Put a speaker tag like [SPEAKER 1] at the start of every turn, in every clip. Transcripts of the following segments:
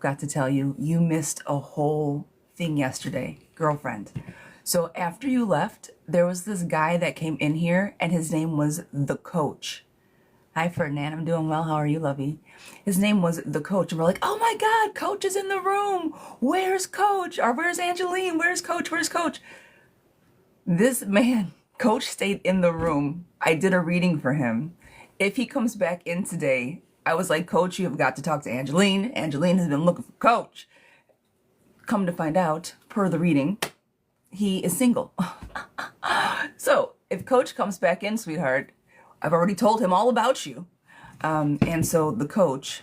[SPEAKER 1] forgot to tell you, you missed a whole thing yesterday, girlfriend. So after you left, there was this guy that came in here and his name was the coach. Hi, Ferdinand. I'm doing well. How are you, lovey? His name was the coach. And we're like, oh my God, coach is in the room. Where's coach? Or where's Angeline? Where's coach? Where's coach? This man, coach stayed in the room. I did a reading for him. If he comes back in today, I was like, coach, you have got to talk to Angeline. Angeline has been looking for coach. Come to find out, per the reading, he is single. So if coach comes back in, sweetheart, I've already told him all about you. And so the coach,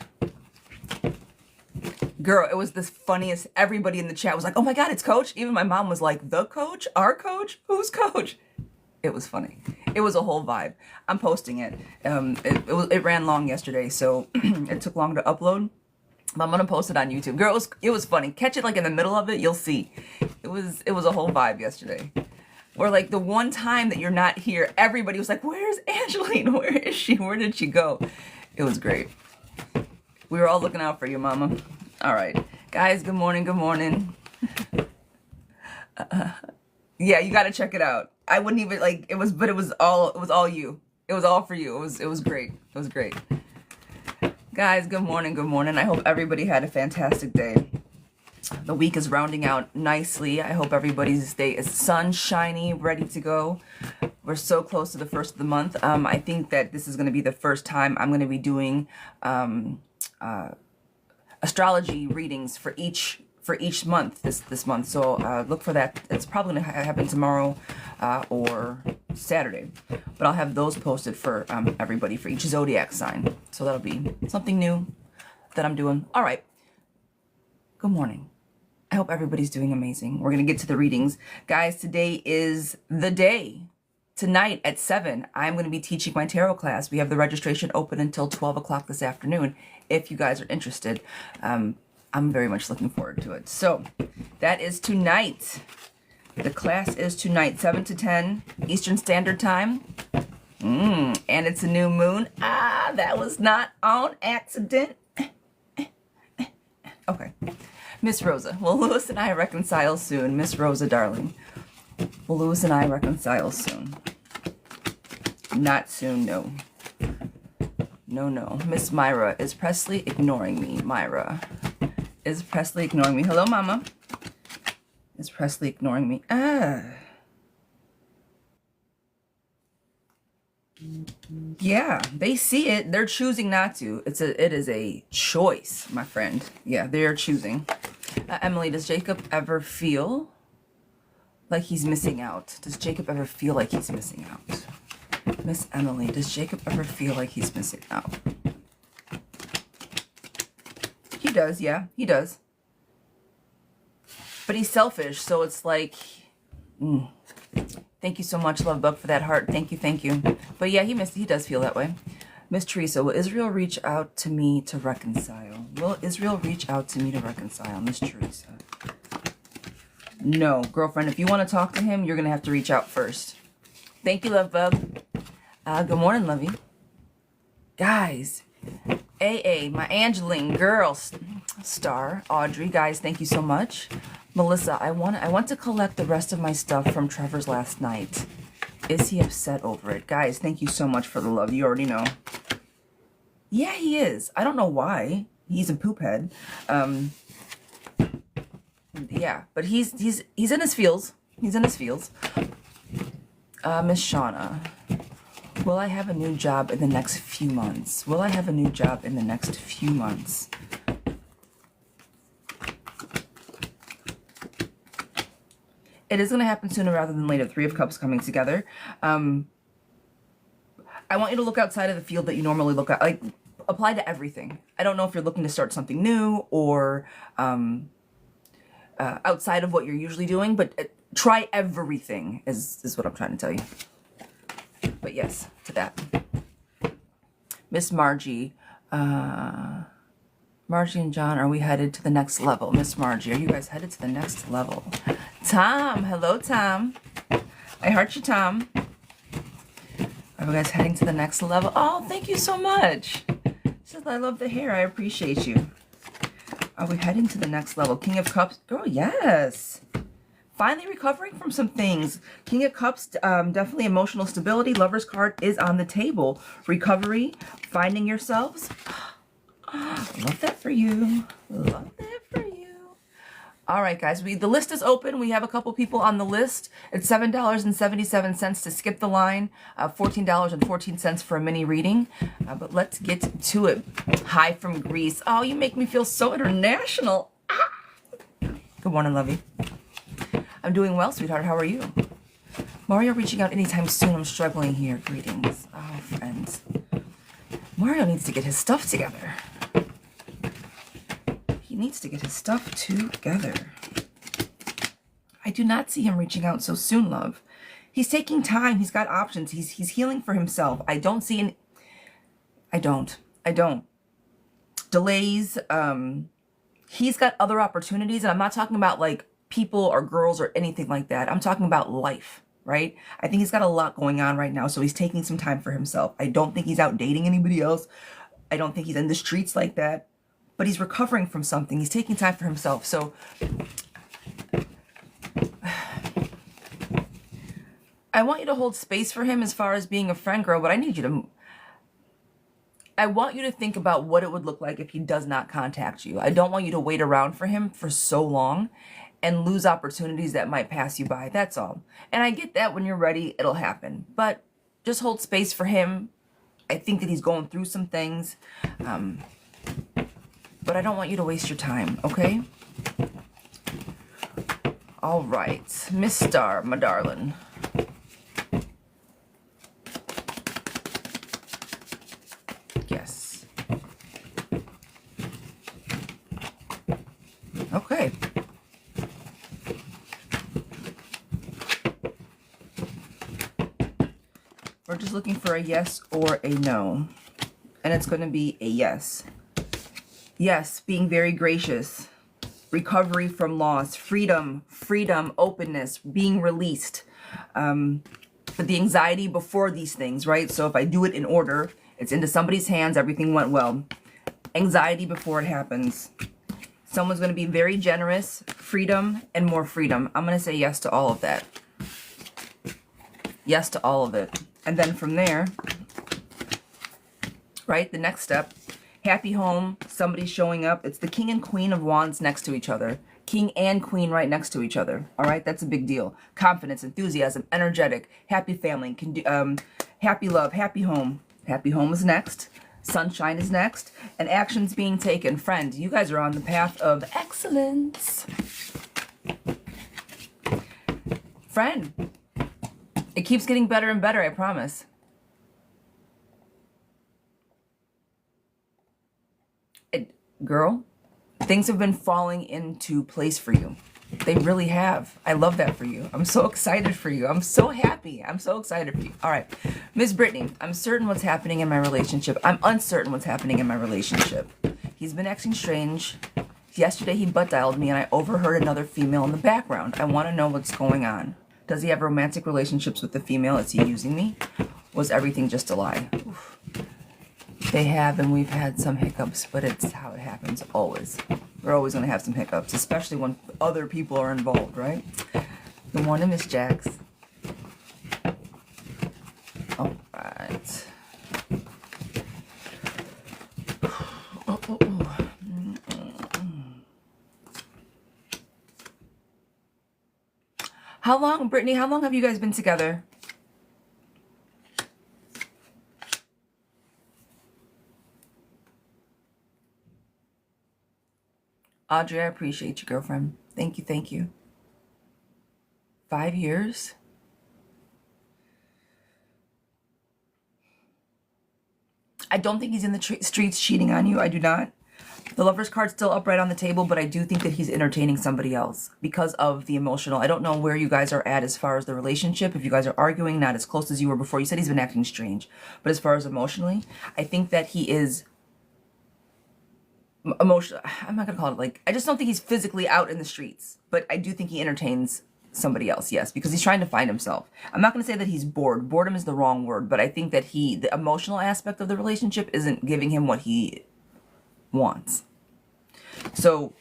[SPEAKER 1] girl, it was the funniest. Everybody in the chat was like, oh my God, it's coach. Even my mom was like, the coach? Our coach? Who's coach? It was funny. It was a whole vibe. I'm posting it. It ran long yesterday, so it took long to upload. But I'm gonna post it on YouTube. Girl, it was funny. Catch it like in the middle of it, you'll see. It was a whole vibe yesterday. Or like the one time that you're not here, everybody was like, where's Angeline? Where is she? Where did she go? It was great. We were all looking out for you, mama. All right. Guys, good morning, good morning. Yeah, you got to check it out. I wouldn't even like, it was all you. It was all for you. It was great. It was great. Guys, good morning, good morning. I hope everybody had a fantastic day. The week is rounding out nicely. I hope everybody's day is sunshiny, ready to go. We're so close to the first of the month. I think that this is going to be the first time I'm going to be doing astrology readings for each month this month. So look for that. It's probably going to happen tomorrow or Saturday. But I'll have those posted for everybody for each zodiac sign. So that'll be something new that I'm doing. All right. Good morning. I hope everybody's doing amazing. We're going to get to the readings. Guys, today is the day. Tonight at 7, I'm going to be teaching my tarot class. We have the registration open until 12 o'clock this afternoon. If you guys are interested, I'm very much looking forward to it. So that is tonight. The class is tonight, 7 to 10 Eastern Standard Time. And it's a new moon. That was not on accident. Okay. Miss Rosa, will Lewis and I reconcile soon? Miss Rosa, darling. Will Lewis and I reconcile soon? Not soon, no. No, no. Miss Myra, is Presley ignoring me? Myra, is Presley ignoring me? Hello, Mama. Is Presley ignoring me? Yeah, they see it. They're choosing not to. It is a choice, my friend. Yeah, they're choosing. Emily, does Jacob ever feel like he's missing out? Does Jacob ever feel like he's missing out? Miss Emily, does Jacob ever feel like he's missing out? He does, yeah, he does. But he's selfish, so it's like... Thank you so much, Love Bug, for that heart. Thank you, thank you. But yeah, he does feel that way. Miss Teresa, will Israel reach out to me to reconcile? Will Israel reach out to me to reconcile, Miss Teresa? No, girlfriend, if you want to talk to him, you're going to have to reach out first. Thank you, Love Bug. Good morning, lovey. Guys, AA, my Angeline girl star, Audrey, guys, thank you so much. Melissa, I want to collect the rest of my stuff from Trevor's last night. Is he upset over it? Guys, thank you so much for the love. You already know. Yeah, he is. I don't know why. He's a poop head. Yeah, but he's in his feels. He's in his feels. Miss Shauna, will I have a new job in the next few months? Will I have a new job in the next few months? It is going to happen sooner rather than later. 3 of Cups coming together. I want you to look outside of the field that you normally look at. Like, apply to everything. I don't know if you're looking to start something new or outside of what you're usually doing, but try everything is what I'm trying to tell you. But yes, to that. Miss Margie. Margie and John, are we headed to the next level? Miss Margie, are you guys headed to the next level? Tom, hello, Tom. I heart you, Tom. Are you guys heading to the next level? Oh, thank you so much. She says, I love the hair. I appreciate you. Are we heading to the next level? King of Cups. Girl, yes. Finally recovering from some things. King of Cups, definitely emotional stability. Lover's card is on the table. Recovery, finding yourselves. Love that for you. Love that for you. All right, guys, the list is open. We have a couple people on the list. It's $7.77 to skip the line, $14.14 for a mini reading. But let's get to it. Hi from Greece. Oh, you make me feel so international. Ah. Good morning, lovey. I'm doing well, sweetheart. How are you? Mario reaching out anytime soon. I'm struggling here. Greetings. Oh, friends. Mario needs to get his stuff together. He needs to get his stuff together. I do not see him reaching out so soon, love. He's taking time. He's got options. He's healing for himself. I don't see any... I don't. Delays. He's got other opportunities, and I'm not talking about like people or girls or anything like that. I'm talking about life, right? I think he's got a lot going on right now, so he's taking some time for himself. I don't think he's out dating anybody else. I don't think he's in the streets like that, but he's recovering from something. He's taking time for himself. So I want you to hold space for him as far as being a friend, girl, but I want you to think about what it would look like if he does not contact you. I don't want you to wait around for him for so long and lose opportunities that might pass you by. That's all. And I get that when you're ready, it'll happen. But just hold space for him. I think that he's going through some things. But I don't want you to waste your time, okay? All right. Miss Star, my darling. Yes. Okay. We're just looking for a yes or a no. And it's going to be a yes. Yes, being very gracious. Recovery from loss. Freedom, openness, being released. But the anxiety before these things, right? So if I do it in order, it's into somebody's hands, everything went well. Anxiety before it happens. Someone's going to be very generous. Freedom and more freedom. I'm going to say yes to all of that. Yes to all of it. And then from there, right, the next step, happy home, somebody showing up. It's the King and Queen of Wands next to each other. King and Queen right next to each other. All right, that's a big deal. Confidence, enthusiasm, energetic, happy family, happy love, happy home. Happy home is next. Sunshine is next. And actions being taken. Friend, you guys are on the path of excellence. Friend, it keeps getting better and better, I promise. Girl, things have been falling into place for you. They really have. I love that for you. I'm so excited for you. I'm so happy. I'm so excited for you. All right. Miss Brittany, I'm certain what's happening in my relationship. I'm uncertain what's happening in my relationship. He's been acting strange. Yesterday he butt dialed me and I overheard another female in the background. I want to know what's going on. Does he have romantic relationships with the female? Is he using me? Was everything just a lie? Oof. They have, and we've had some hiccups, but it's how it happens always. We're always going to have some hiccups, especially when other people are involved, right? Good morning, Miss Jax. All right. How long, Brittany, how long have you guys been together? Audrey, I appreciate you, girlfriend. Thank you, thank you. 5 years? I don't think he's in the streets cheating on you. I do not. The Lover's card's still upright on the table, but I do think that he's entertaining somebody else because of the emotional. I don't know where you guys are at as far as the relationship. If you guys are arguing, not as close as you were before. You said he's been acting strange. But as far as emotionally, I think that he is emotional. I'm not going to call it like, I just don't think he's physically out in the streets. But I do think he entertains somebody else, yes, because he's trying to find himself. I'm not going to say that he's bored. Boredom is the wrong word. But I think that the emotional aspect of the relationship isn't giving him what he wants. So,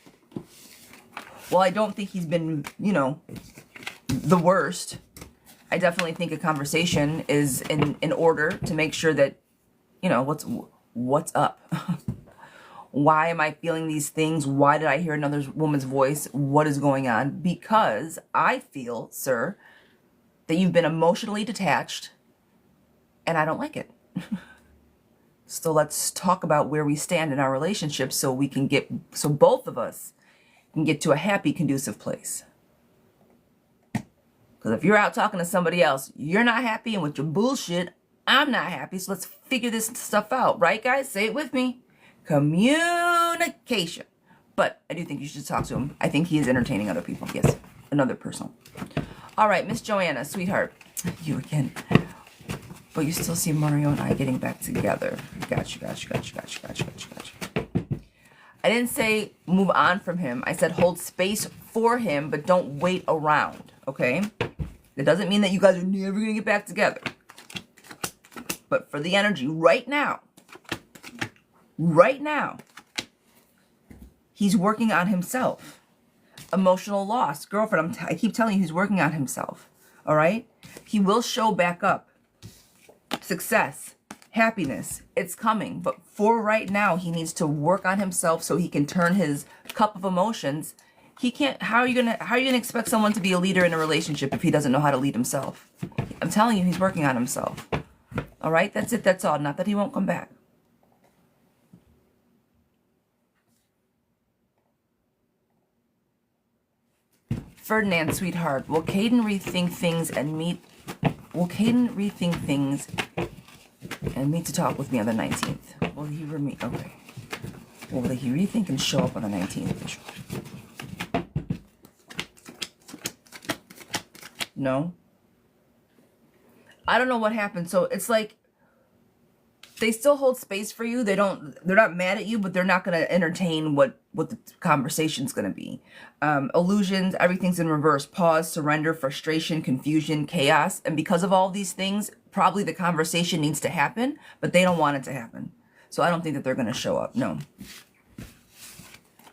[SPEAKER 1] while I don't think he's been, you know, the worst, I definitely think a conversation is in order to make sure that, you know, what's up. Why am I feeling these things? Why did I hear another woman's voice? What is going on? Because I feel, sir, that you've been emotionally detached, and I don't like it. So let's talk about where we stand in our relationship so both of us can get to a happy, conducive place. Because if you're out talking to somebody else, you're not happy, and with your bullshit, I'm not happy. So let's figure this stuff out. Right, guys? Say it with me. Communication. But I do think you should talk to him. I think he is entertaining other people. Yes, another person. All right, Miss Joanna, sweetheart. You again. But you still see Mario and I getting back together. Gotcha. I didn't say move on from him. I said hold space for him, but don't wait around, okay? It doesn't mean that you guys are never going to get back together. But for the energy right now, he's working on himself. Emotional loss. Girlfriend, I keep telling you he's working on himself, all right? He will show back up. Success, happiness, it's coming. But for right now, he needs to work on himself so he can turn his cup of emotions. He can't, how are you gonna expect someone to be a leader in a relationship if he doesn't know how to lead himself? I'm telling you, he's working on himself. All right, that's it, that's all. Not that he won't come back. Ferdinand, sweetheart, will Caden rethink things and meet to talk with me on the 19th? Will he okay. Will he rethink and show up on the 19th? No? I don't know what happened. So it's like they still hold space for you. They're not mad at you, but they're not going to entertain what the conversation's going to be. Illusions, everything's in reverse. Pause, surrender, frustration, confusion, chaos. And because of all these things, probably the conversation needs to happen, but they don't want it to happen. So I don't think that they're going to show up. No.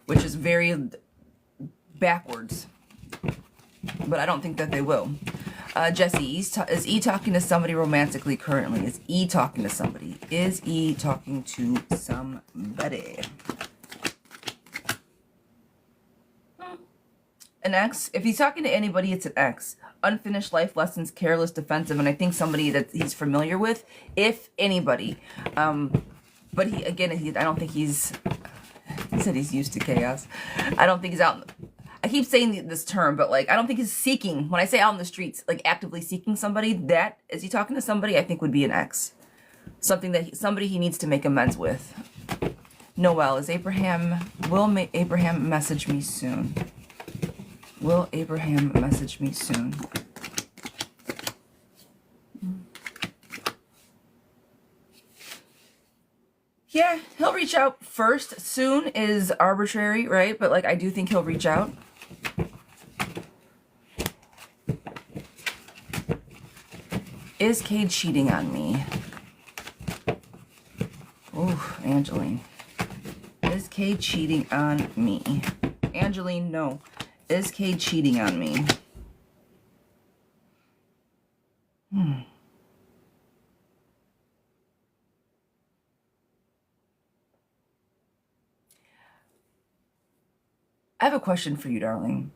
[SPEAKER 1] Which is very backwards. But I don't think that they will. Jesse, is E talking to somebody romantically currently? Is E talking to somebody? Is E talking to somebody? An ex? If he's talking to anybody, it's an ex. Unfinished life lessons, careless, defensive, and I think somebody that he's familiar with, if anybody. But I don't think he said he's used to chaos. I don't think he's out. I keep saying this term, but like, I don't think he's seeking. When I say out in the streets, like actively seeking somebody, that, is he talking to somebody? I think would be an ex. Somebody he needs to make amends with. Noel, will Abraham message me soon? Will Abraham message me soon? Yeah, he'll reach out first. Soon is arbitrary, right? But like, I do think he'll reach out. Is Cade cheating on me? Oh, Angeline. Is Cade cheating on me? Angeline, no. Is Cade cheating on me? I have a question for you, darling.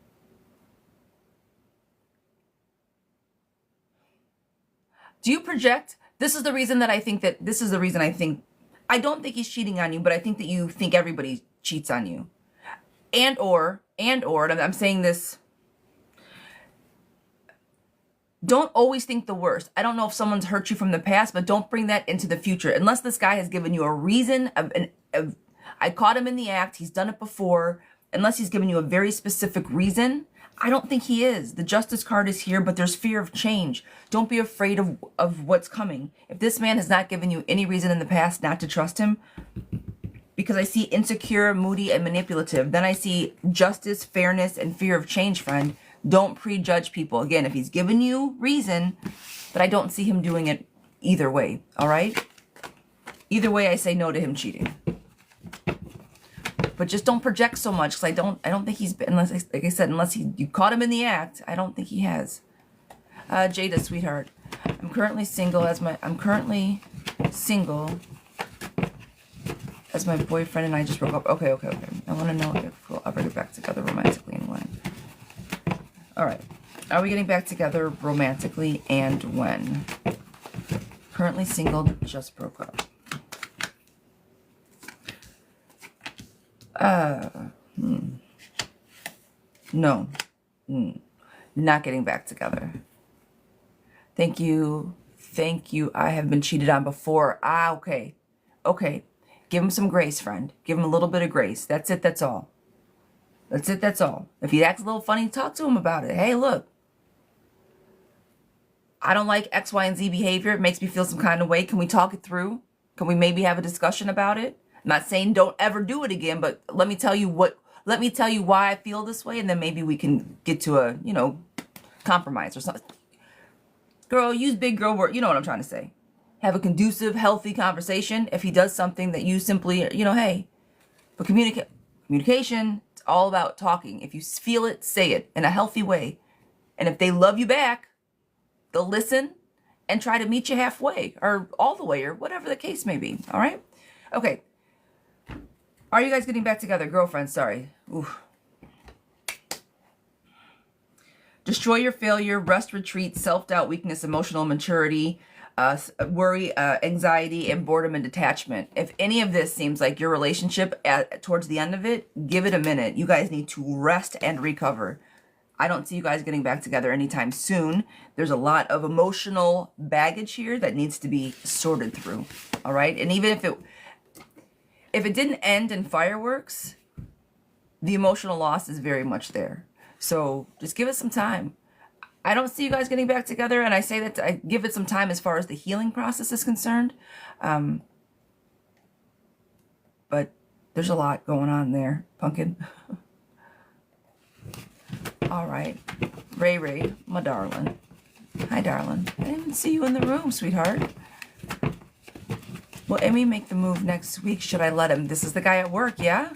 [SPEAKER 1] Do you project? This is the reason that I think I don't think he's cheating on you, but I think that you think everybody cheats on you. And I'm saying this, don't always think the worst. I don't know if someone's hurt you from the past, but don't bring that into the future. Unless this guy has given you a reason I caught him in the act, he's done it before. Unless he's given you a very specific reason, I don't think he is. The Justice card is here, but there's fear of change. Don't be afraid of what's coming. If this man has not given you any reason in the past not to trust him, because I see insecure, moody, and manipulative, then I see justice, fairness, and fear of change, friend. Don't prejudge people. Again, if he's given you reason, but I don't see him doing it either way, all right? Either way, I say no to him cheating. But but just don't project so much, because I don't think he's been, unless, like I said, unless you caught him in the act. I don't think he has. Jada, sweetheart, I'm currently single as my boyfriend and I just broke up. Okay. I want to know if we'll ever get back together romantically and when. All right. Are we getting back together romantically and when? Currently single, just broke up. No. Not getting back together. Thank you. I have been cheated on before. Okay. Give him some grace, friend. Give him a little bit of grace. That's it. That's all. If he acts a little funny, talk to him about it. Hey, look. I don't like X, Y, and Z behavior. It makes me feel some kind of way. Can we talk it through? Can we maybe have a discussion about it? I'm not saying don't ever do it again, but let me tell you why I feel this way, and then maybe we can get to a, compromise or something. Girl, use big girl word. You know what I'm trying to say. Have a conducive, healthy conversation. If he does something that you simply, hey, but communication, it's all about talking. If you feel it, say it in a healthy way. And if they love you back, they'll listen and try to meet you halfway or all the way or whatever the case may be. All right? Okay. Are you guys getting back together? Girlfriends, sorry. Oof. Destroy your failure, rest, retreat, self-doubt, weakness, emotional maturity, worry, anxiety, and boredom and detachment. If any of this seems like your relationship towards the end of it, give it a minute. You guys need to rest and recover. I don't see you guys getting back together anytime soon. There's a lot of emotional baggage here that needs to be sorted through. All right? And even if it didn't end in fireworks, the emotional loss is very much there. So just give it some time. I don't see you guys getting back together, and I say that I give it some time as far as the healing process is concerned. But there's a lot going on there, pumpkin. All right. Ray, my darling. Hi, darling. I didn't even see you in the room, sweetheart. Will Emmy make the move next week? Should I let him? This is the guy at work, yeah?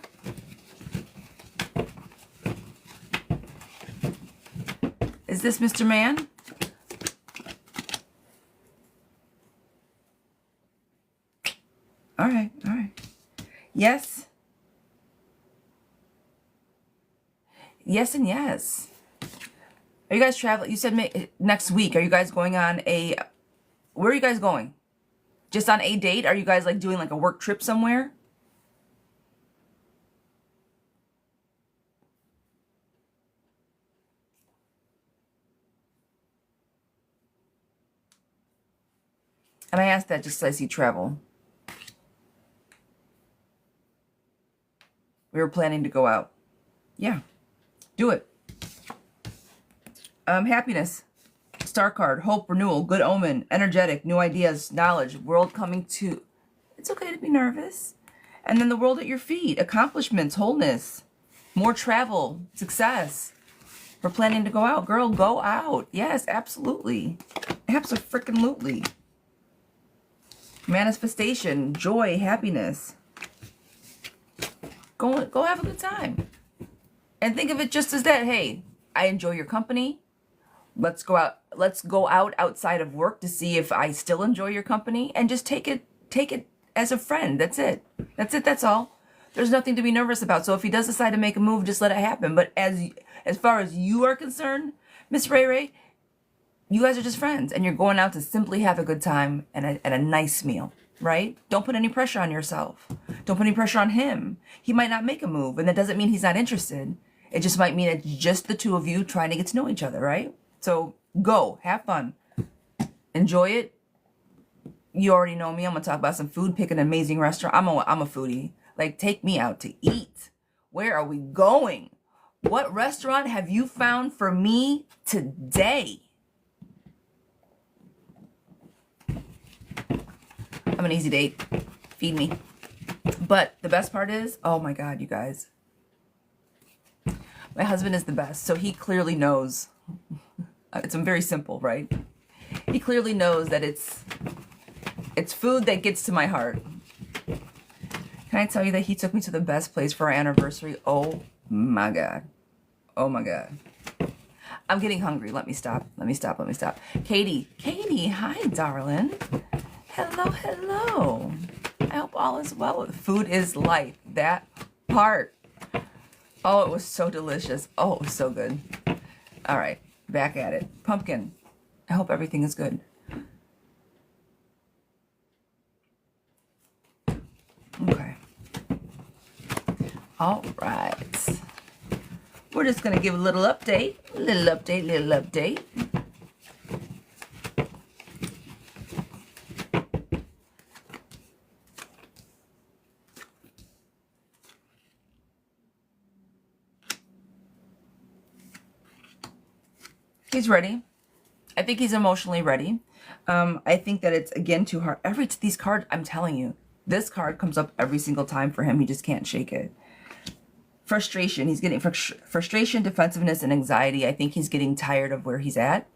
[SPEAKER 1] Is this Mr. Man? All right. Yes. Yes and yes. Are you guys traveling? You said next week. Are you guys going on where are you guys going? Just on a date? Are you guys like doing like a work trip somewhere? And I asked that just as you travel. We were planning to go out. Yeah. Do it. Happiness. Star card. Hope, renewal, good omen, energetic, new ideas, knowledge, world coming to... It's okay to be nervous. And then the world at your feet. Accomplishments, wholeness, more travel, success. We're planning to go out. Girl, go out. Yes, absolutely. Abso-freaking-lutely. Manifestation, joy, happiness. Go have a good time. And think of it just as that. Hey, I enjoy your company. Let's go out. Let's go out outside of work to see if I still enjoy your company, and just take it as a friend. That's it. That's all. There's nothing to be nervous about. So if he does decide to make a move, just let it happen. But as far as you are concerned, Miss Ray, you guys are just friends, and you're going out to simply have a good time and a nice meal, right? Don't put any pressure on yourself. Don't put any pressure on him. He might not make a move, and that doesn't mean he's not interested. It just might mean it's just the two of you trying to get to know each other, right? So go, have fun, enjoy it. You already know me. I'm gonna talk about some food. Pick an amazing restaurant. I'm a foodie. Like, take me out to eat. Where are we going? What restaurant have you found for me today? I'm an easy date. Feed me. But the best part is, oh my God, you guys. My husband is the best. So he clearly knows. It's very simple, right? He clearly knows that it's food that gets to my heart. Can I tell you that he took me to the best place for our anniversary? Oh my God. Oh my God. I'm getting hungry. Let me stop. Let me stop. Let me stop. Katie. Katie, hi, darling. Hello, hello. I hope all is well. Food is life. That part. Oh, it was so delicious. Oh, it was so good. All right. Back at it. Pumpkin. I hope everything is good. Okay. All right. We're just going to give a little update. Little update, little update. He's ready. I think he's emotionally ready. I think that it's, again, too hard. These cards, I'm telling you, this card comes up every single time for him. He just can't shake it. Frustration. He's getting frustration, defensiveness, and anxiety. I think he's getting tired of where he's at.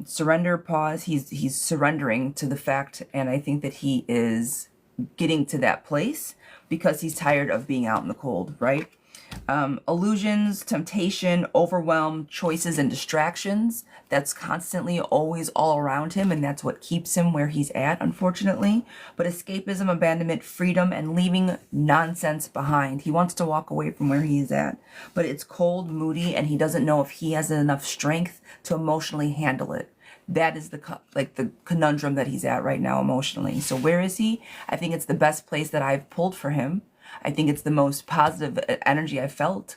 [SPEAKER 1] Surrender, pause. He's surrendering to the fact, and I think that he is getting to that place because he's tired of being out in the cold, right? Illusions, temptation, overwhelm, choices, and distractions. That's constantly always all around him, and that's what keeps him where he's at, unfortunately. But escapism, abandonment, freedom, and leaving nonsense behind. He wants to walk away from where he is at, but it's cold, moody, and he doesn't know if he has enough strength to emotionally handle it. That is the conundrum that he's at right now emotionally. So where is he? I think it's the best place that I've pulled for him. I think it's the most positive energy I've felt.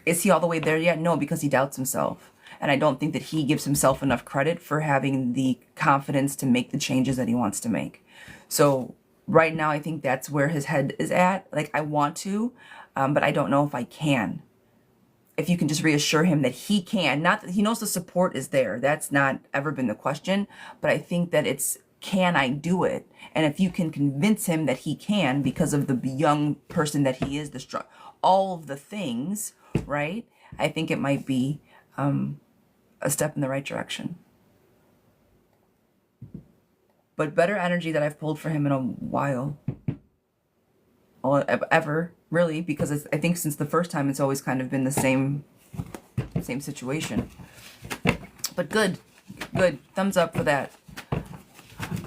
[SPEAKER 1] Is he all the way there yet? No, because he doubts himself. And I don't think that he gives himself enough credit for having the confidence to make the changes that he wants to make. So right now, I think that's where his head is at. Like, I want to, but I don't know if I can. If you can just reassure him that he can. Not that he knows the support is there. That's not ever been the question. But I think that it's, can I do it? And if you can convince him that he can because of the young person that he is, the strong, all of the things, right? I think it might be a step in the right direction. But better energy that I've pulled for him in a while. Ever, really, because I think since the first time it's always kind of been the same situation. But good. Thumbs up for that.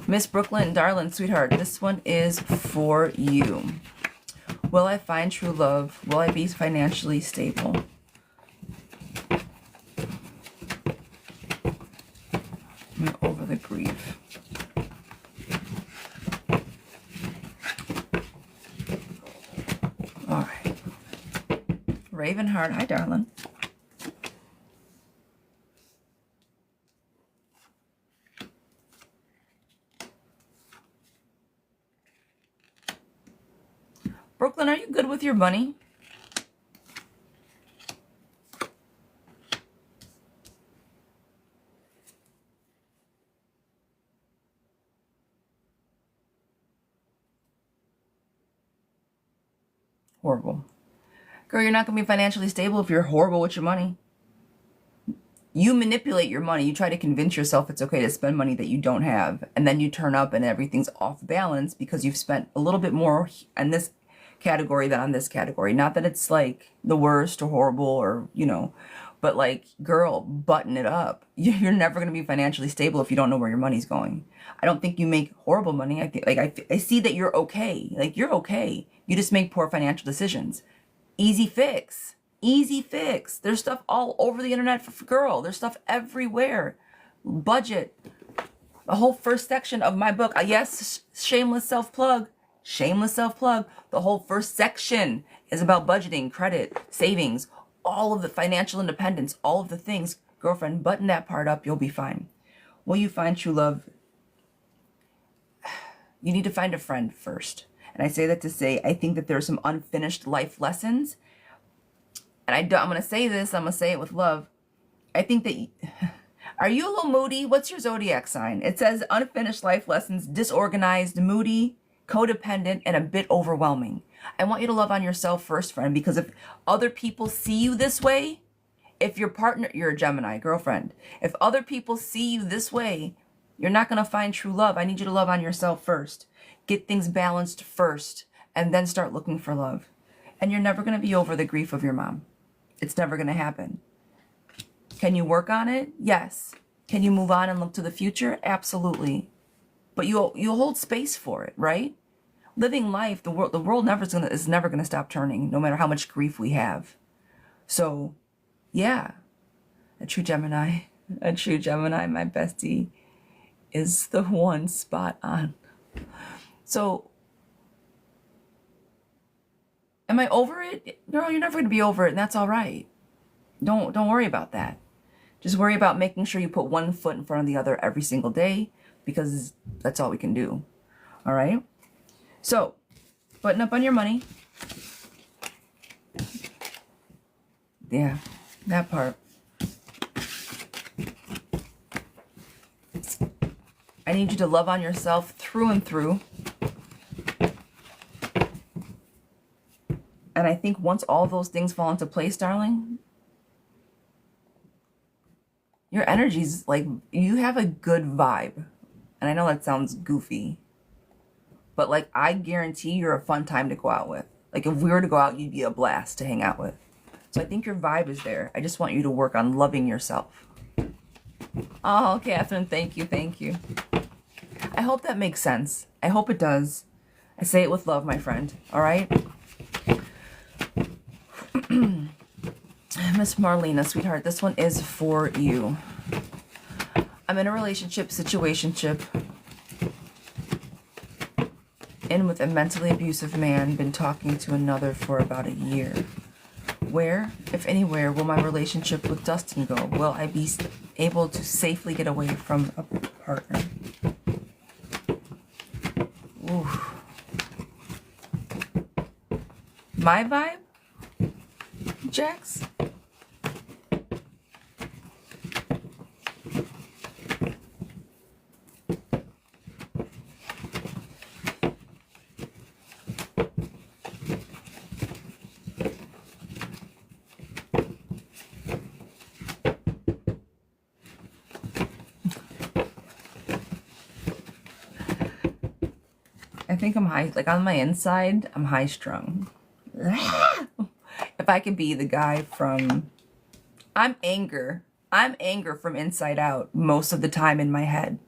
[SPEAKER 1] Miss Brooklyn, darling, sweetheart, this one is for you. Will I find true love? Will I be financially stable? I'm over the grief. All right. Ravenheart, hi, darling. Brooklyn, are you good with your money? Horrible. Girl, you're not going to be financially stable if you're horrible with your money. You manipulate your money. You try to convince yourself it's okay to spend money that you don't have. And then you turn up and everything's off balance because you've spent a little bit more in this category than on this category. Not that it's like the worst or horrible or, but like, girl, button it up. You're never going to be financially stable if you don't know where your money's going. I don't think you make horrible money. I think, I see that you're okay. Like, you're okay. You just make poor financial decisions. Easy fix. Easy fix. There's stuff all over the internet for girl. There's stuff everywhere. Budget. The whole first section of my book. Yes, shameless self-plug. Shameless self-plug. The whole first section is about budgeting, credit, savings, all of the financial independence, all of the things. Girlfriend, button that part up. You'll be fine. Will you find true love? You need to find a friend first. And I say that to say, I think that there are some unfinished life lessons. And I'm going to say this, I'm going to say it with love. I think that, are you a little moody? What's your zodiac sign? It says unfinished life lessons, disorganized, moody, codependent, and a bit overwhelming. I want you to love on yourself first, friend, because if other people see you this way, if your partner, you're a Gemini, girlfriend, if other people see you this way, you're not going to find true love. I need you to love on yourself first. Get things balanced first and then start looking for love. And you're never going to be over the grief of your mom. It's never going to happen. Can you work on it? Yes. Can you move on and look to the future? Absolutely. But you'll hold space for it, right? Living life, the world is never gonna stop turning, no matter how much grief we have. So, yeah, a true Gemini, my bestie, is the one, spot on. So, am I over it? Girl, you're never gonna be over it, and that's all right. Don't worry about that. Just worry about making sure you put one foot in front of the other every single day, because that's all we can do. All right? So, button up on your money. Yeah, that part. I need you to love on yourself through and through. And I think once all those things fall into place, darling, your energy's like, you have a good vibe. And I know that sounds goofy, but like, I guarantee you're a fun time to go out with. Like, if we were to go out, you'd be a blast to hang out with. So I think your vibe is there. I just want you to work on loving yourself. Oh, Catherine, thank you, thank you. I hope that makes sense. I hope it does. I say it with love, my friend. All right? Miss Marlena, sweetheart, this one is for you. I'm in a relationship, situationship, in with a mentally abusive man, been talking to another for about a year. Where, if anywhere, will my relationship with Dustin go? Will I be able to safely get away from a partner? Ooh. My vibe? Jax? I think I'm high, like on my inside, I'm high strung. If I could be the guy from, I'm anger from inside out most of the time in my head.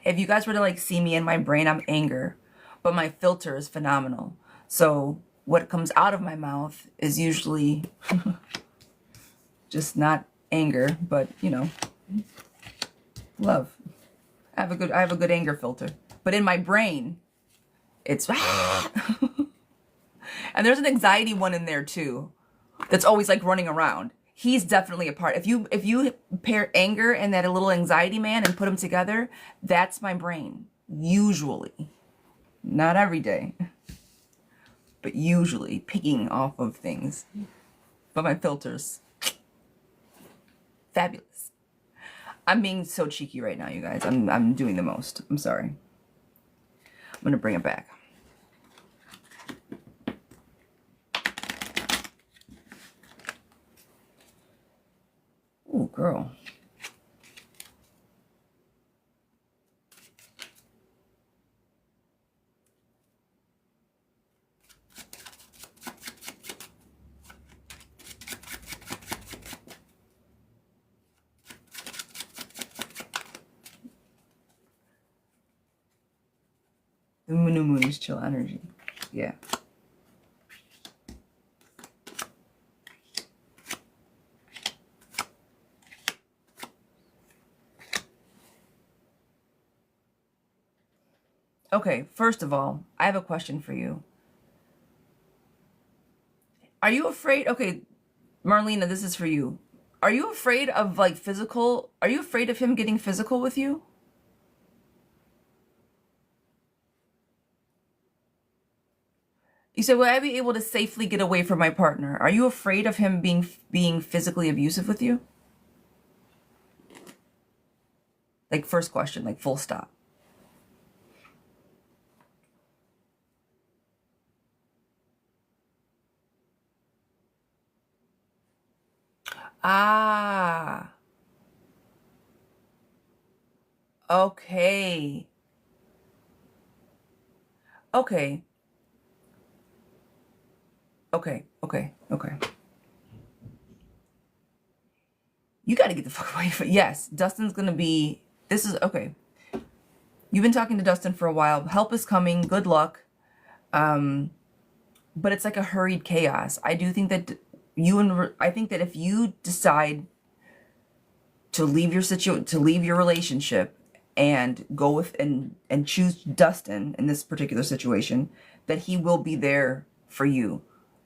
[SPEAKER 1] If you guys were to like see me in my brain, I'm anger, but my filter is phenomenal. So what comes out of my mouth is usually just not anger, but you know, love. I have a good anger filter, but in my brain, it's and there's an anxiety one in there too that's always like running around. He's definitely a part. If you pair anger and that a little anxiety man and put them together, that's my brain. Usually. Not every day. But usually picking off of things. But my filters. Fabulous. I'm being so cheeky right now, you guys. I'm doing the most. I'm sorry. I'm gonna bring it back. Ooh, girl. The new moon is chill energy. Yeah. Okay, first of all, I have a question for you. Are you afraid? Okay, Marlena, this is for you. Are you afraid of like physical? Are you afraid of him getting physical with you? You said, will I be able to safely get away from my partner? Are you afraid of him being physically abusive with you? Like, first question, like full stop. Ah, okay. Okay. You got to get the fuck away from. Yes, Dustin's gonna be. This is okay. You've been talking to Dustin for a while. Help is coming. Good luck. But it's like a hurried chaos. I do think that I think that if you decide to leave your relationship and go with and choose Dustin in this particular situation, that he will be there for you.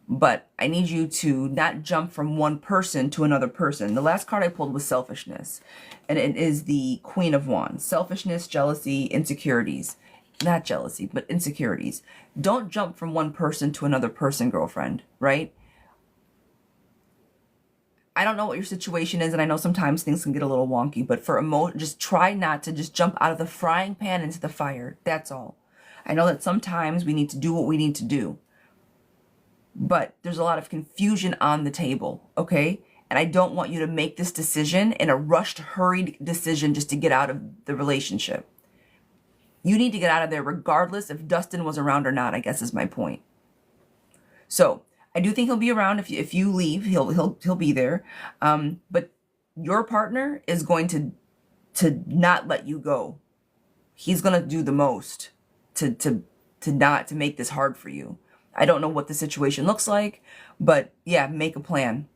[SPEAKER 1] But I need you to not jump from one person to another person. The last card I pulled was selfishness, and it is the Queen of Wands. Selfishness, jealousy, insecurities. Not jealousy, but insecurities. Don't jump from one person to another person, girlfriend, right? I don't know what your situation is, and I know sometimes things can get a little wonky, but just try not to just jump out of the frying pan into the fire. That's all. I know that sometimes we need to do what we need to do, but there's a lot of confusion on the table, okay? And I don't want you to make this decision in a rushed, hurried decision just to get out of the relationship. You need to get out of there regardless if Dustin was around or not, I guess is my point. So I do think he'll be around. If you leave, he'll be there. But your partner is going to not let you go. He's going to do the most to make this hard for you. I don't know what the situation looks like, but yeah, make a plan.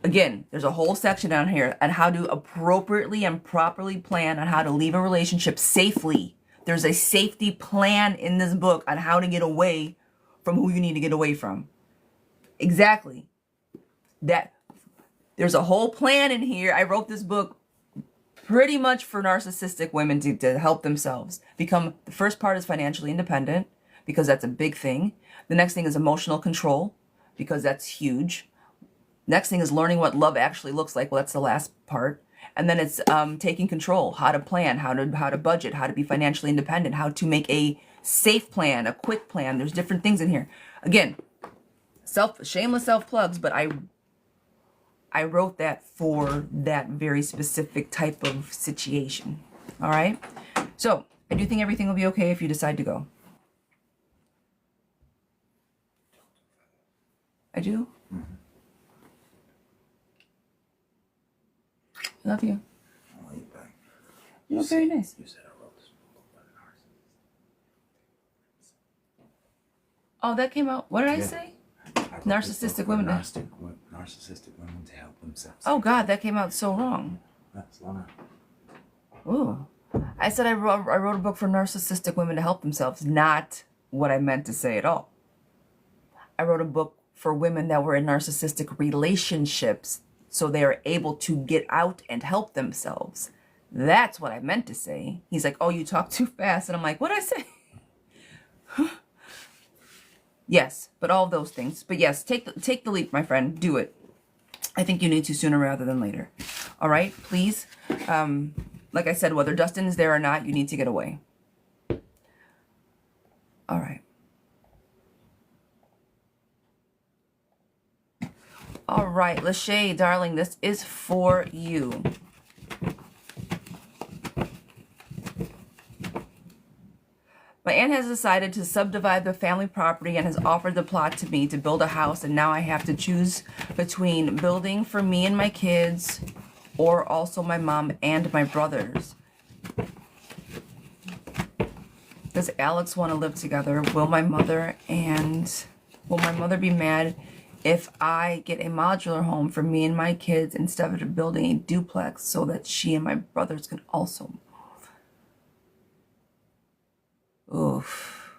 [SPEAKER 1] Again, there's a whole section down here on how to appropriately and properly plan on how to leave a relationship safely. There's a safety plan in this book on how to get away from who you need to get away from. Exactly. There's a whole plan in here. I wrote this book pretty much for narcissistic women to help themselves become. The first part is financially independent, because that's a big thing. The next thing is emotional control, because that's huge. Next thing is learning what love actually looks like. Well, that's the last part. And then it's taking control, how to plan, how to budget, how to be financially independent, how to make a safe plan, a quick plan. There's different things in here. Again, shameless self-plugs, but I wrote that for that very specific type of situation. All right? So I do think everything will be okay if you decide to go. I do? Mm-hmm. Love you.
[SPEAKER 2] I'll eat back.
[SPEAKER 1] You look very nice.
[SPEAKER 2] You said I wrote this book about narcissism.
[SPEAKER 1] Oh, that came out. What did I say? Narcissistic women.
[SPEAKER 2] Narcissistic women to help themselves.
[SPEAKER 1] Oh God, that came out so wrong.
[SPEAKER 2] That's Lana.
[SPEAKER 1] Ooh. I said I wrote a book for narcissistic women to help themselves. Not what I meant to say at all. I wrote a book for women that were in narcissistic relationships, so they are able to get out and help themselves. That's what I meant to say. He's like, oh, you talk too fast. And I'm like, what'd I say? Yes, but all of those things. But yes, take the leap, my friend. Do it. I think you need to sooner rather than later. All right, please. Like I said, whether Dustin is there or not, you need to get away. All right. All right, Lachey, darling, this is for you. My aunt has decided to subdivide the family property and has offered the plot to me to build a house, and now I have to choose between building for me and my kids or also my mom and my brothers. Does Alex want to live together? Will my mother be mad if I get a modular home for me and my kids instead of building a duplex so that she and my brothers can also move? Oof.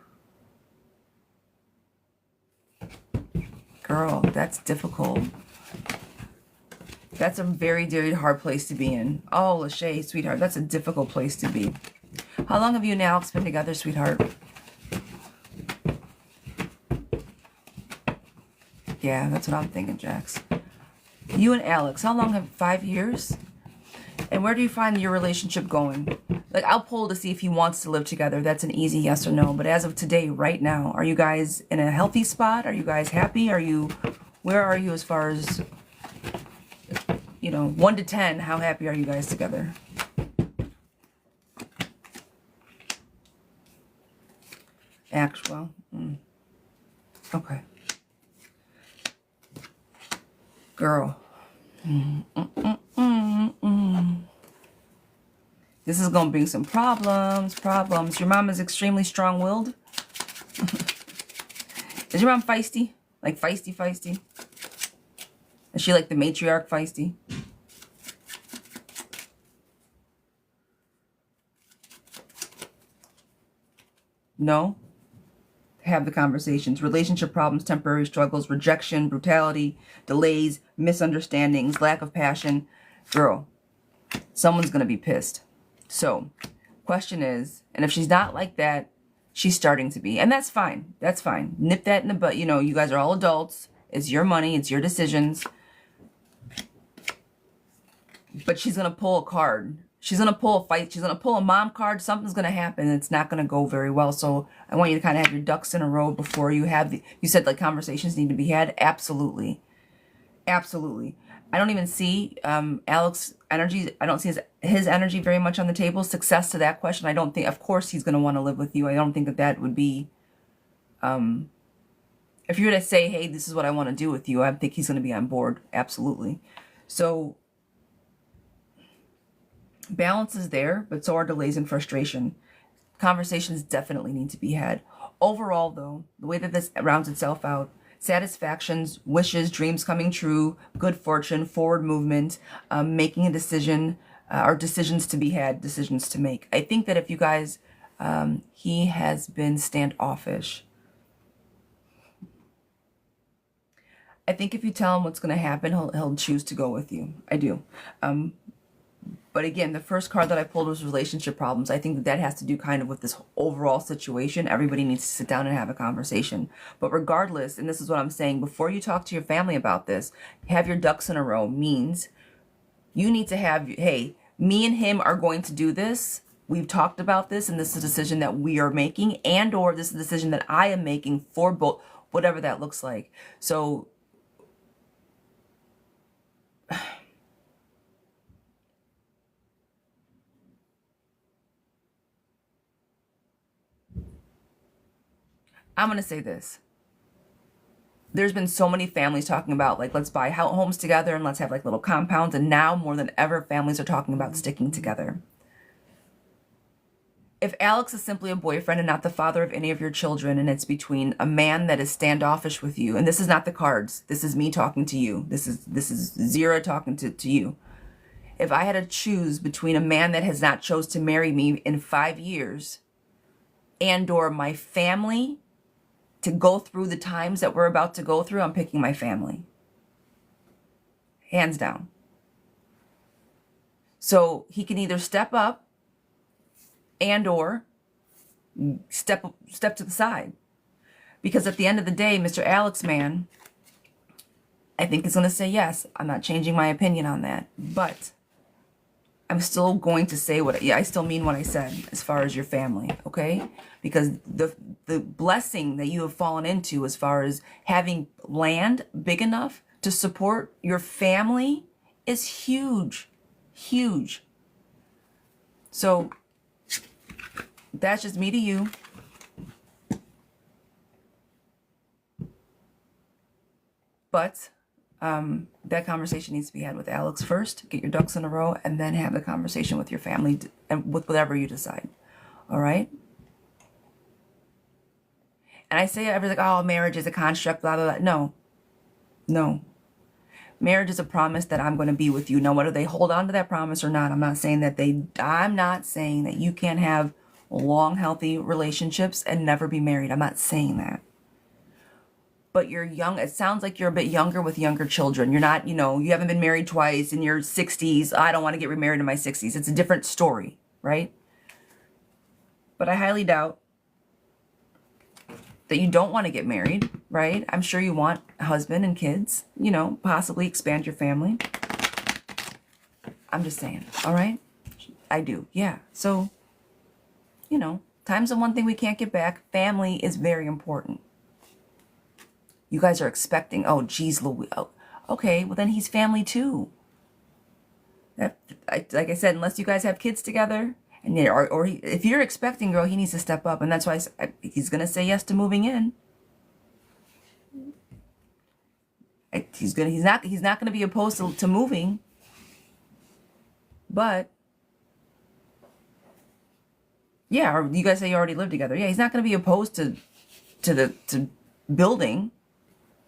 [SPEAKER 1] Girl, that's difficult. That's a very, very hard place to be in. Oh, Lachey, sweetheart, that's a difficult place to be. How long have you and Alex been together, sweetheart? Yeah, that's what I'm thinking, Jax. You and Alex, how long have 5 years? And where do you find your relationship going? Like, I'll pull to see if he wants to live together. That's an easy yes or no. But as of today, right now, are you guys in a healthy spot? Are you guys happy? Where are you as far as, 1 to 10, how happy are you guys together? Actual. Okay. Girl. This is going to bring some problems. Your mom is extremely strong-willed. Is your mom feisty? Like feisty? Is she like the matriarch feisty? No? Have the conversations. Relationship problems, temporary struggles, rejection, brutality, delays, misunderstandings, lack of passion. Girl, someone's going to be pissed. So, question is, and if she's not like that, she's starting to be. And that's fine. That's fine. Nip that in the butt. You know, you guys are all adults. It's your money. It's your decisions. But she's going to pull a card. She's going to pull a fight. She's going to pull a mom card. Something's going to happen. It's not going to go very well. So I want you to kind of have your ducks in a row before you have the... You said like conversations need to be had. Absolutely. Absolutely. I don't even see Alex's energy. I don't see his energy very much on the table. Success to that question. I don't think... Of course he's going to want to live with you. I don't think that would be... If you were to say, hey, this is what I want to do with you, I think he's going to be on board. Absolutely. So... balance is there, but so are delays and frustration. Conversations definitely need to be had. Overall, though, the way that this rounds itself out, satisfactions, wishes, dreams coming true, good fortune, forward movement, making a decision, or decisions to be had, decisions to make. I think that if you guys, he has been standoffish. I think if you tell him what's going to happen, he'll choose to go with you. I do. But again, the first card that I pulled was relationship problems. I think that has to do kind of with this overall situation. Everybody needs to sit down and have a conversation. But regardless, and this is what I'm saying, before you talk to your family about this, have your ducks in a row means you need to have, hey, me and him are going to do this. We've talked about this, and this is a decision that we are making, and or this is a decision that I am making for both, whatever that looks like. So I'm going to say this. There's been so many families talking about, like, let's buy homes together and let's have, like, little compounds. And now, more than ever, families are talking about sticking together. If Alex is simply a boyfriend and not the father of any of your children, and it's between a man that is standoffish with you, and this is not the cards. This is me talking to you. This is Zira talking to you. If I had to choose between a man that has not chose to marry me in 5 years and or my family to go through the times that we're about to go through, I'm picking my family. Hands down. So he can either step up and or step to the side. Because at the end of the day, Mr. Alex man, I think is going to say yes. I'm not changing my opinion on that. But I'm still going to say I still mean what I said as far as your family, okay? Because the blessing that you have fallen into as far as having land big enough to support your family is huge, huge. So that's just me to you. But that conversation needs to be had with Alex first. Get your ducks in a row, and then have the conversation with your family and with whatever you decide. All right? And I say everything, oh, marriage is a construct, blah, blah, blah. No. Marriage is a promise that I'm going to be with you. Now, whether they hold on to that promise or not, I'm not saying that you can't have long, healthy relationships and never be married. I'm not saying that. But you're young. It sounds like you're a bit younger with younger children. You're not, you haven't been married twice in your 60s. I don't want to get remarried in my 60s. It's a different story, right? But I highly doubt that you don't want to get married, right? I'm sure you want a husband and kids, possibly expand your family. I'm just saying, all right? I do, yeah. So, time's the one thing we can't get back. Family is very important. You guys are expecting, oh, geez, Louis. Oh, okay, well, then he's family too. Like I said, unless you guys have kids together And yeah, if you're expecting, girl, he needs to step up, and that's why he's gonna say yes to moving in. He's not gonna be opposed to moving, but yeah, or you guys say you already live together. Yeah, he's not gonna be opposed to building.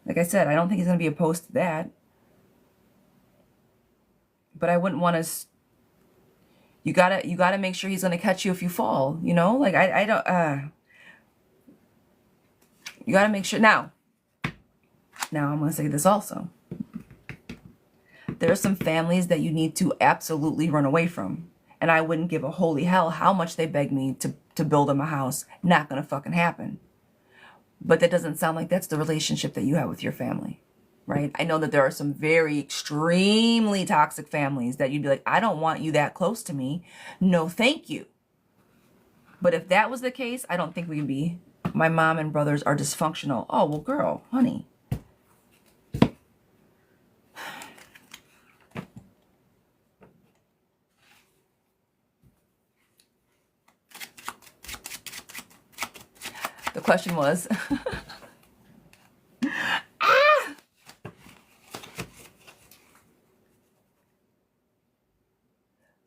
[SPEAKER 1] Like I said, I don't think he's gonna be opposed to that. But I wouldn't want to. You gotta make sure he's gonna catch you if you fall. You know, like I don't. You gotta make sure now. Now I'm gonna say this also. There are some families that you need to absolutely run away from, and I wouldn't give a holy hell how much they beg me to build them a house. Not gonna fucking happen. But that doesn't sound like that's the relationship that you have with your family. Right? I know that there are some very extremely toxic families that you'd be like, I don't want you that close to me. No, thank you. But if that was the case, I don't think we can be. My mom and brothers are dysfunctional. Oh, well, girl, honey. The question was...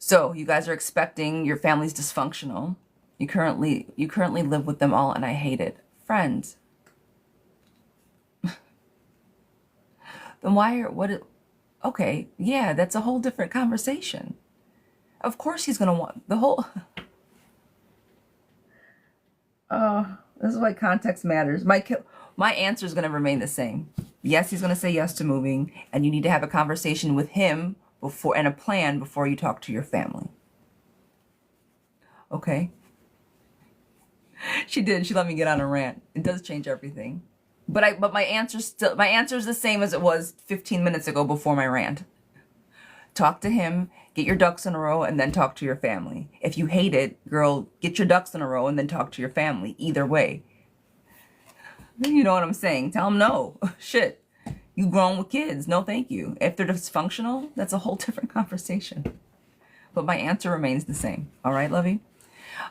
[SPEAKER 1] So you guys are expecting your family's dysfunctional. You currently live with them all, and I hate it. Friends. Then okay, yeah, that's a whole different conversation. Of course he's gonna want the whole. Oh, this is why context matters. My answer is gonna remain the same. Yes, he's gonna say yes to moving, and you need to have a conversation with him before, and a plan before you talk to your family. Okay. She did. She let me get on a rant. It does change everything. But my answer is the same as it was 15 minutes ago before my rant. Talk to him, get your ducks in a row, and then talk to your family. If you hate it, girl, get your ducks in a row and then talk to your family. Either way. You know what I'm saying? Tell them no. Shit. You grown with kids. No, thank you. If they're dysfunctional, that's a whole different conversation. But my answer remains the same. All right, lovey?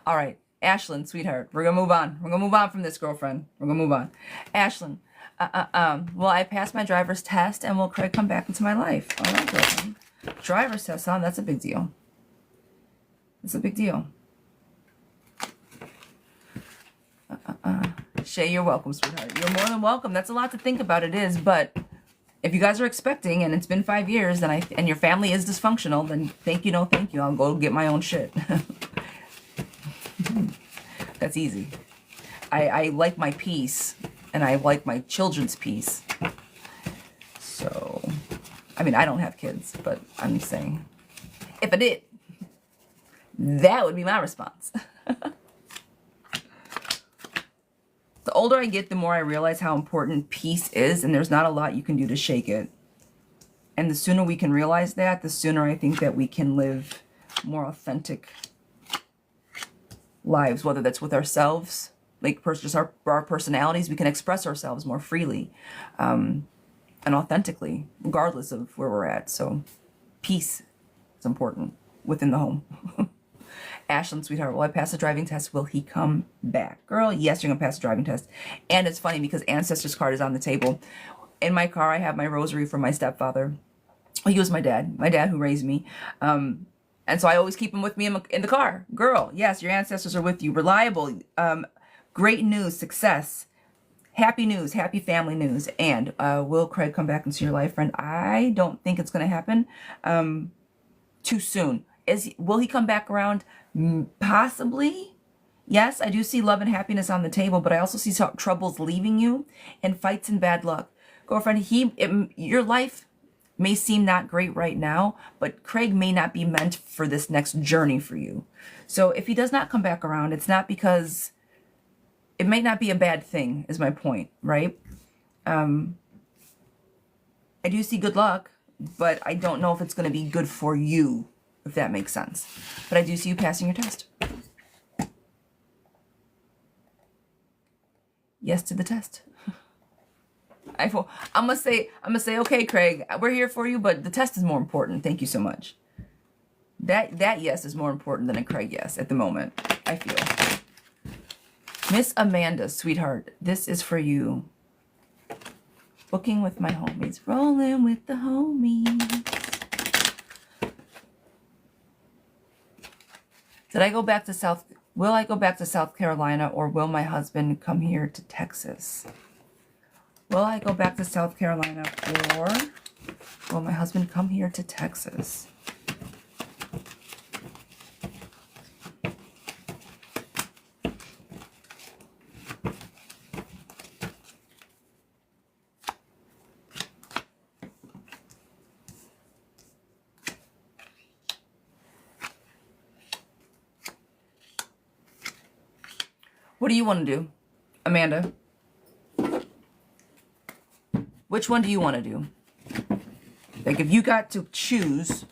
[SPEAKER 1] All right. Ashlyn, sweetheart, we're going to move on. We're going to move on from this, girlfriend. We're going to move on. Ashlyn, will I pass my driver's test and will Craig come back into my life? All right, girlfriend. Driver's test, huh? That's a big deal. It's a big deal. Shay, you're welcome, sweetheart. You're more than welcome. That's a lot to think about, it is, but if you guys are expecting and it's been 5 years and your family is dysfunctional, then thank you, no thank you. I'll go get my own shit. That's easy. I like my peace, and I like my children's peace. So, I mean, I don't have kids, but I'm saying, if I did, that would be my response. The older I get, the more I realize how important peace is, and there's not a lot you can do to shake it. And the sooner we can realize that, the sooner I think that we can live more authentic lives, whether that's with ourselves, like just our personalities. We can express ourselves more freely and authentically, regardless of where we're at. So peace is important within the home. Ashlyn, sweetheart, will I pass the driving test? Will he come back? Girl, yes, you're going to pass the driving test. And it's funny because Ancestors card is on the table. In my car, I have my rosary from my stepfather. He was my dad who raised me. And so I always keep him with me in the car. Girl, yes, your ancestors are with you. Reliable, great news, success, happy news, happy family news. And will Craig come back into your life, friend? I don't think it's going to happen too soon. Will he come back around? Possibly. Yes, I do see love and happiness on the table, but I also see troubles leaving you and fights and bad luck. Girlfriend, your life may seem not great right now, but Craig may not be meant for this next journey for you. So if he does not come back around, it's not because it may not be a bad thing, is my point, right? I do see good luck, but I don't know if it's going to be good for you, if that makes sense. But I do see you passing your test. Yes to the test. I'm gonna say, okay, Craig, we're here for you, but the test is more important. Thank you so much. That yes is more important than a Craig yes at the moment, I feel. Miss Amanda, sweetheart, this is for you. Booking with my homies. Rolling with the homies. Did I go back to South... Will I go back to South Carolina, or will my husband come here to Texas? Will I go back to South Carolina, or will my husband come here to Texas? What do you want to do, Amanda? Which one do you want to do? Like, if you got to choose,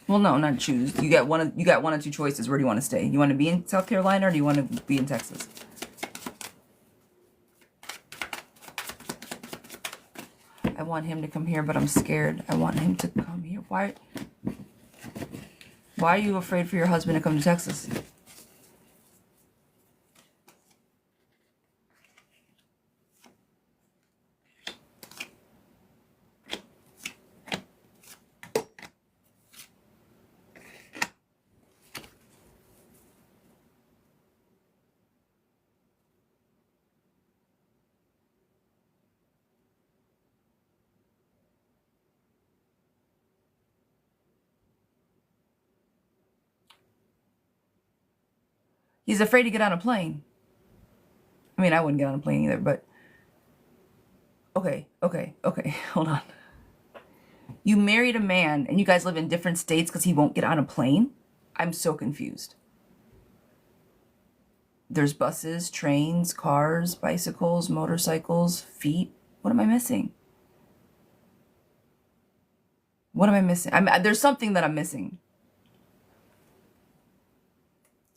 [SPEAKER 1] well, no, not choose. You got one of two choices. Where do you want to stay? You want to be in South Carolina, or do you want to be in Texas? I want him to come here, but I'm scared. I want him to come here. Why are you afraid for your husband to come to Texas? He's afraid to get on a plane. I mean, I wouldn't get on a plane either, but... Okay, hold on. You married a man and you guys live in different states because he won't get on a plane? I'm so confused. There's buses, trains, cars, bicycles, motorcycles, feet. What am I missing? What am I missing? There's something that I'm missing.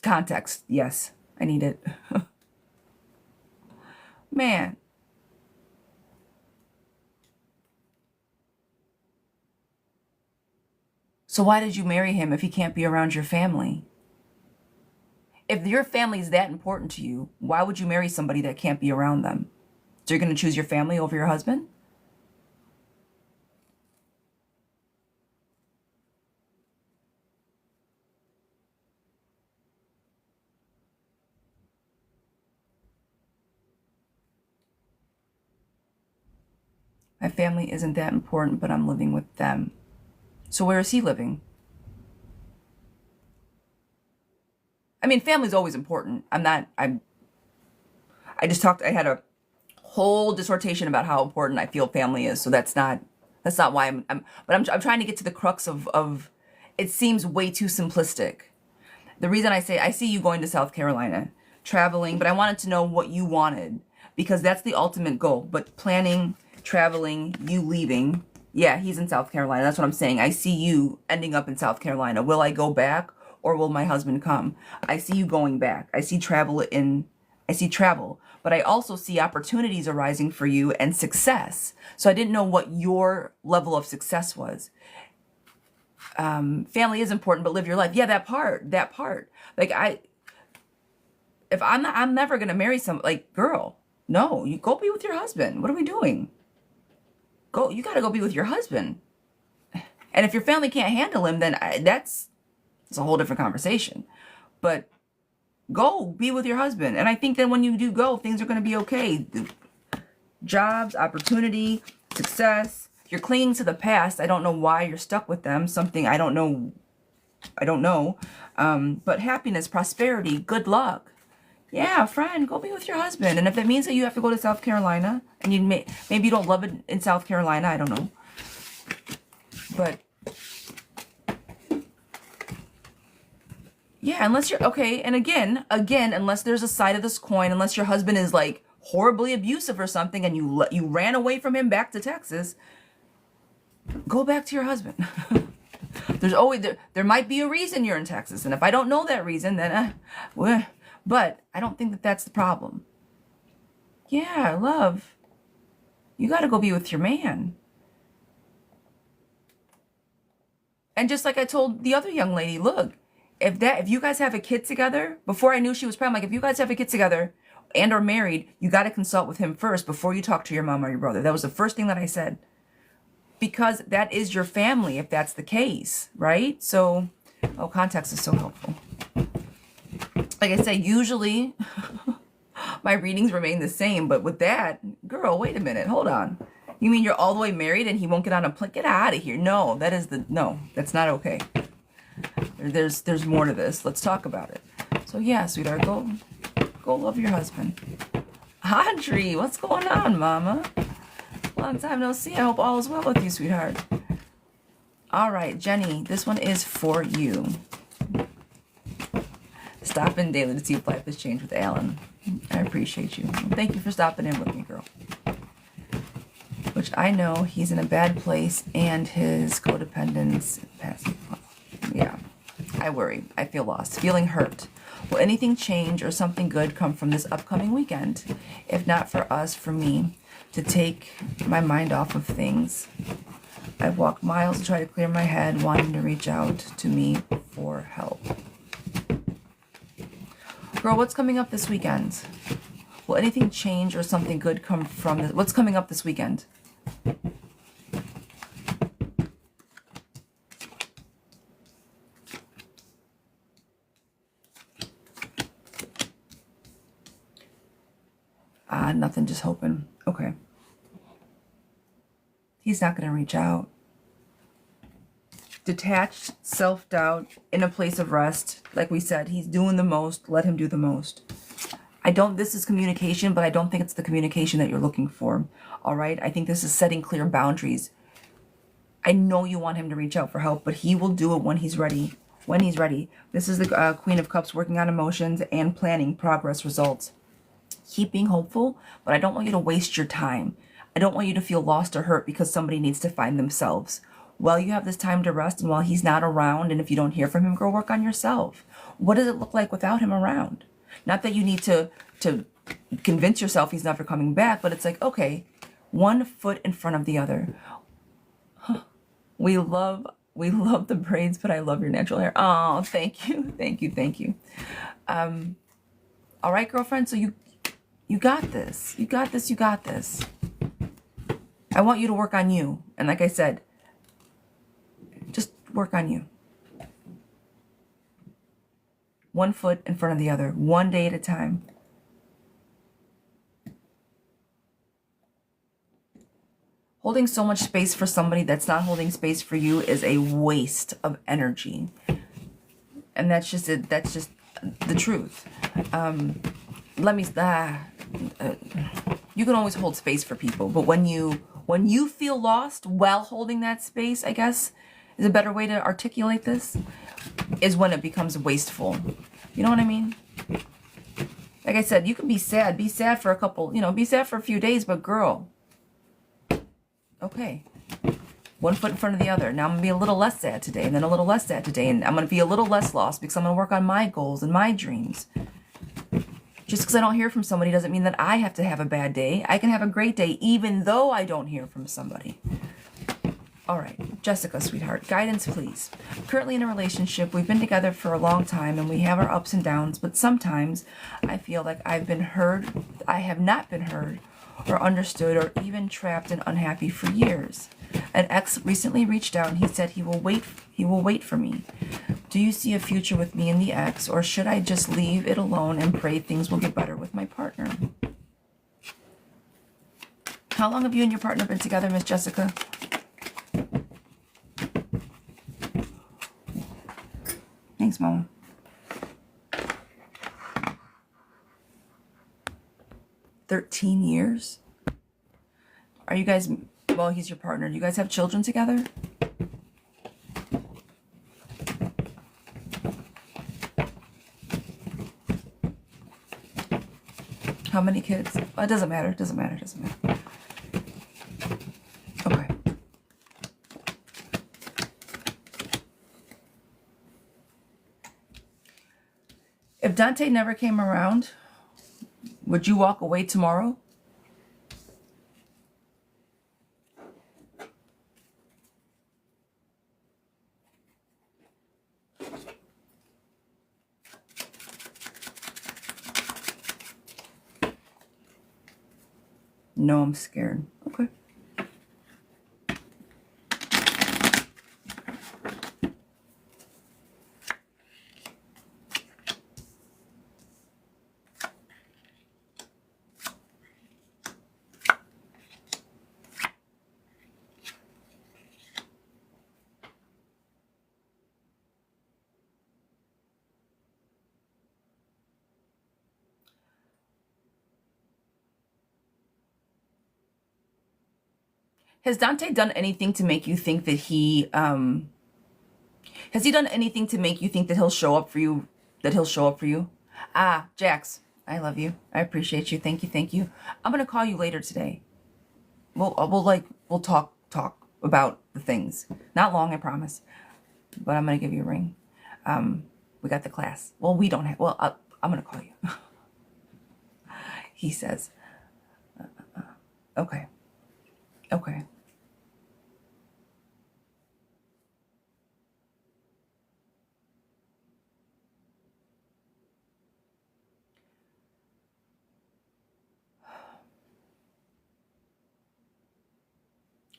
[SPEAKER 1] Context. Yes, I need it. Man. So why did you marry him if he can't be around your family? If your family is that important to you, why would you marry somebody that can't be around them? So you're going to choose your family over your husband? My family isn't that important, but I'm living with them. So where is he living? I mean, family's always important. I had a whole dissertation about how important I feel family is. So that's not why I'm trying to get to the crux of it seems way too simplistic. The reason I say, I see you going to South Carolina, traveling, but I wanted to know what you wanted, because that's the ultimate goal. But planning, traveling, you leaving, yeah, he's in South Carolina. That's what I'm saying. I see you ending up in South Carolina. Will I go back, or will my husband come? I see you going back. I see travel, but I also see opportunities arising for you and success. So I didn't know what your level of success was. Family is important, but live your life. Yeah, that part. Like I'm never going to marry girl, no, you go be with your husband. What are we doing? You got to go be with your husband. And if your family can't handle him, then it's a whole different conversation. But go be with your husband. And I think that when you do go, things are going to be okay. Jobs, opportunity, success. You're clinging to the past. I don't know why you're stuck with them. Something I don't know. But happiness, prosperity, good luck. Yeah, friend, go be with your husband. And if that means that you have to go to South Carolina, and maybe you don't love it in South Carolina, I don't know. But yeah, unless you're okay. And again, unless there's a side of this coin, unless your husband is like horribly abusive or something, and you ran away from him back to Texas, go back to your husband. There's always there might be a reason you're in Texas, and if I don't know that reason, then but I don't think that that's the problem. Yeah, love. You got to go be with your man. And just like I told the other young lady, look, if you guys have a kid together, before I knew she was pregnant, like if you guys have a kid together and are married, you got to consult with him first before you talk to your mom or your brother. That was the first thing that I said. Because that is your family if that's the case, right? So, oh, context is so helpful. Like I say, usually my readings remain the same, but with that, girl, wait a minute, hold on. You mean you're all the way married and he won't get on a plane? Get out of here. No, no, that's not okay. There's more to this. Let's talk about it. So yeah, sweetheart, go love your husband. Audrey, what's going on, mama? Long time no see. I hope all is well with you, sweetheart. All right, Jenny, this one is for you. Stop in daily to see if life has changed with Alan. I appreciate you. Thank you for stopping in with me, girl. Which I know he's in a bad place and his codependence passing. Yeah, I worry. I feel lost, feeling hurt. Will anything change or something good come from this upcoming weekend? If not for us, for me, to take my mind off of things. I've walked miles to try to clear my head, wanting to reach out to me for help. Girl, what's coming up this weekend? Will anything change or something good come from this? What's coming up this weekend? Nothing, just hoping. Okay. He's not going to reach out. Detached, self-doubt, in a place of rest. Like we said, he's doing the most. Let him do the most. This is communication, but I don't think it's the communication that you're looking for. All right? I think this is setting clear boundaries. I know you want him to reach out for help, but he will do it when he's ready. When he's ready. This is the Queen of Cups, working on emotions and planning progress, results. Keep being hopeful, but I don't want you to waste your time. I don't want you to feel lost or hurt because somebody needs to find themselves. While you have this time to rest and while he's not around, and if you don't hear from him, go work on yourself. What does it look like without him around? Not that you need to convince yourself he's never coming back, but it's like, okay, one foot in front of the other. We love the braids, but I love your natural hair. Oh, thank you, thank you, thank you. All right, girlfriend, so you got this. You got this, you got this. I want you to work on you. And like I said, just work on you. One foot in front of the other, one day at a time. Holding so much space for somebody that's not holding space for you is a waste of energy. And that's just it. That's just the truth. You can always hold space for people, but when you feel lost while holding that space, I guess is a better way to articulate this, is when it becomes wasteful. You know what I mean? Like I said, you can be sad for a couple, be sad for a few days, but girl, okay, one foot in front of the other. Now I'm gonna be a little less sad today, and then a little less sad today, and I'm gonna be a little less lost because I'm gonna work on my goals and my dreams. Just because I don't hear from somebody doesn't mean that I have to have a bad day. I can have a great day even though I don't hear from somebody. All right, Jessica, sweetheart, guidance, please. I'm currently in a relationship. We've been together for a long time and we have our ups and downs, but sometimes I feel like I have not been heard or understood or even trapped and unhappy for years. An ex recently reached out and he said he will wait for me. Do you see a future with me and the ex, or should I just leave it alone and pray things will get better with my partner? How long have you and your partner been together, Miss Jessica? Thanks, Mama. "13 years? Are you guys, well, he's your partner. Do you guys have children together?" How many kids? It doesn't matter. It doesn't matter. It doesn't matter. Okay. If Dante never came around, would you walk away tomorrow? No, I'm scared. Okay. Has Dante done anything to make you think that has he done anything to make you think that he'll show up for you? That he'll show up for you? Ah, Jax, I love you. I appreciate you. Thank you. Thank you. I'm gonna call you later today. We'll talk about the things. Not long, I promise. But I'm gonna give you a ring. We got the class. Well, we don't have. Well, I'm gonna call you. He says. Okay. Okay.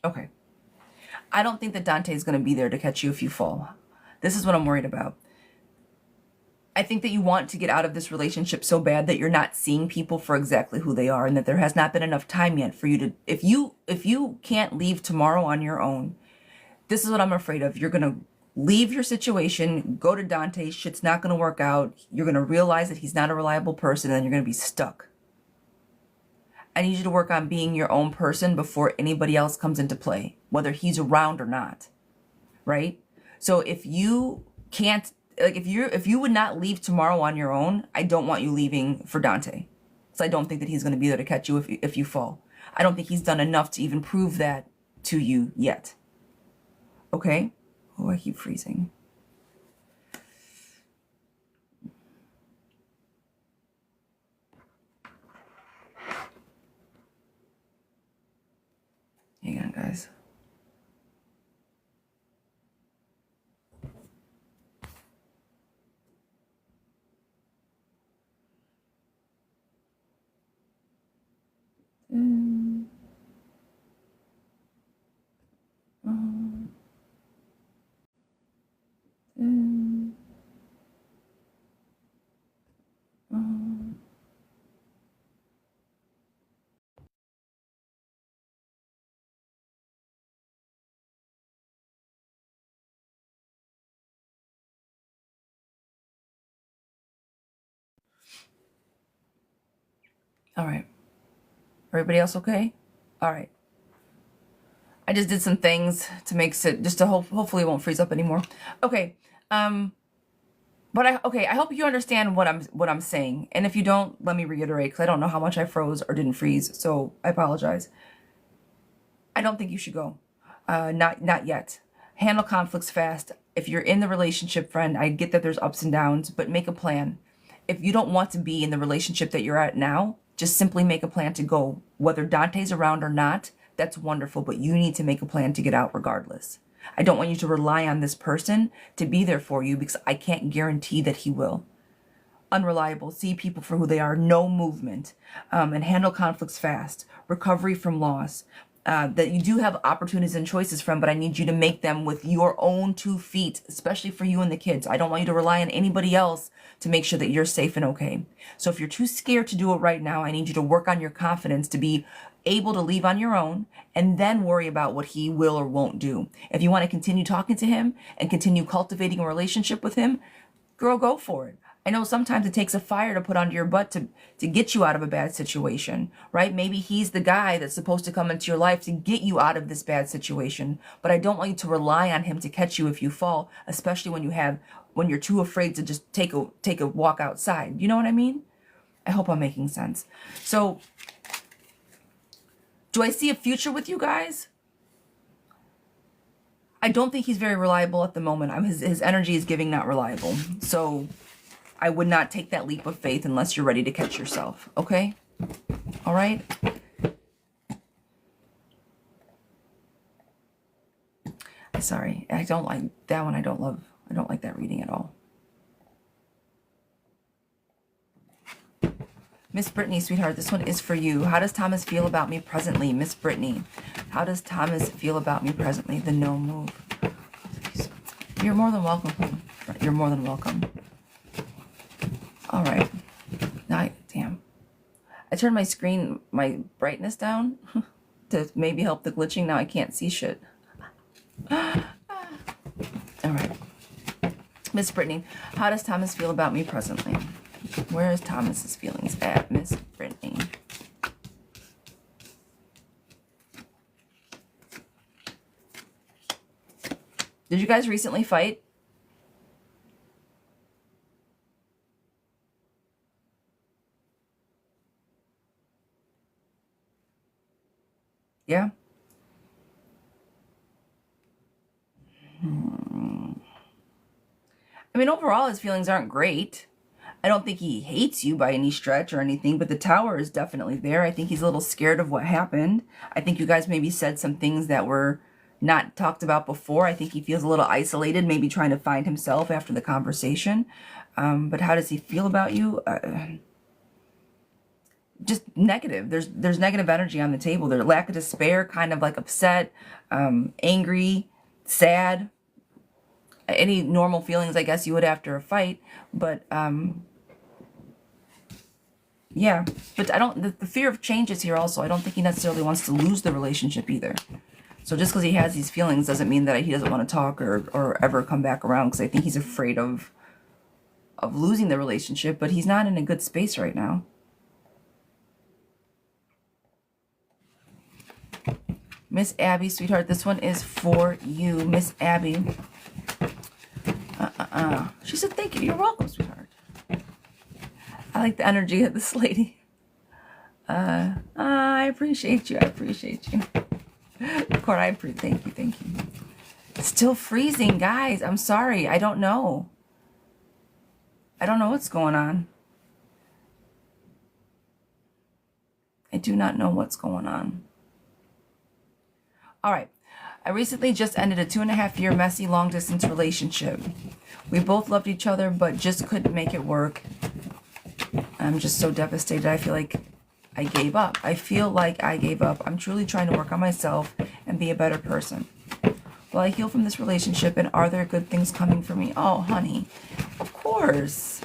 [SPEAKER 1] Okay. I don't think that Dante is going to be there to catch you if you fall. This is what I'm worried about. I think that you want to get out of this relationship so bad that you're not seeing people for exactly who they are, and that there has not been enough time yet for you to, if you can't leave tomorrow on your own, this is what I'm afraid of. You're going to leave your situation, go to Dante, shit's not going to work out. You're going to realize that he's not a reliable person, and then you're going to be stuck. I need you to work on being your own person before anybody else comes into play, whether he's around or not, right? So if you can't, like if you would not leave tomorrow on your own, I don't want you leaving for Dante. So I don't think that he's going to be there to catch you if you fall. I don't think he's done enough to even prove that to you yet. Okay? Oh, I keep freezing. Hang on, guys. All right. Everybody else okay? All right. I just did some things to make it just to hopefully it won't freeze up anymore. Okay. But I hope you understand what I'm saying. And if you don't, let me reiterate, because I don't know how much I froze or didn't freeze, so I apologize. I don't think you should go. Not yet. Handle conflicts fast. If you're in the relationship, friend, I get that there's ups and downs, but make a plan. If you don't want to be in the relationship that you're at now, just simply make a plan to go. Whether Dante's around or not, that's wonderful, but you need to make a plan to get out regardless. I don't want you to rely on this person to be there for you, because I can't guarantee that he will. Unreliable, see people for who they are, no movement, and handle conflicts fast, recovery from loss. That you do have opportunities and choices from, but I need you to make them with your own 2 feet, especially for you and the kids. I don't want you to rely on anybody else to make sure that you're safe and okay. So if you're too scared to do it right now, I need you to work on your confidence to be able to leave on your own and then worry about what he will or won't do. If you want to continue talking to him and continue cultivating a relationship with him, girl, go for it. I know sometimes it takes a fire to put under your butt to get you out of a bad situation, right? Maybe he's the guy that's supposed to come into your life to get you out of this bad situation. But I don't want you to rely on him to catch you if you fall, especially when you're too afraid to just take a walk outside. You know what I mean? I hope I'm making sense. So, do I see a future with you guys? I don't think he's very reliable at the moment. His energy is giving not reliable. So I would not take that leap of faith unless you're ready to catch yourself. Okay? All right? Sorry. I don't like that one. I don't like that reading at all. Miss Brittany, sweetheart, this one is for you. How does Thomas feel about me presently? Miss Brittany, how does Thomas feel about me presently? The no move. You're more than welcome. You're more than welcome. All right. Now, damn. I turned my screen, my brightness down to maybe help the glitching. Now I can't see shit. All right. Miss Brittany, how does Thomas feel about me presently? Where is Thomas's feelings at, Miss Brittany? Did you guys recently fight? Yeah? I mean, overall, his feelings aren't great. I don't think he hates you by any stretch or anything, but the tower is definitely there. I think he's a little scared of what happened. I think you guys maybe said some things that were not talked about before. I think he feels a little isolated, maybe trying to find himself after the conversation. But how does he feel about you? Just negative. There's negative energy on the table. There's lack of despair, kind of like upset, angry, sad. Any normal feelings, I guess, you would after a fight. But yeah, but I don't, the fear of change is here also. I don't think he necessarily wants to lose the relationship either. So just because he has these feelings doesn't mean that he doesn't want to talk or ever come back around, because I think he's afraid of losing the relationship, but he's not in a good space right now. Miss Abby, sweetheart, this one is for you. Miss Abby. She said, thank you. You're welcome, sweetheart. I like the energy of this lady. I appreciate you. I appreciate you. Court, thank you. Thank you. It's still freezing, guys. I'm sorry. I don't know. I don't know what's going on. I do not know what's going on. All right. I recently just ended a 2.5-year messy long-distance relationship. We both loved each other, but just couldn't make it work. I'm just so devastated. I feel like I gave up. I feel like I gave up. I'm truly trying to work on myself and be a better person. Will I heal from this relationship, and are there good things coming for me? Oh, honey, of course.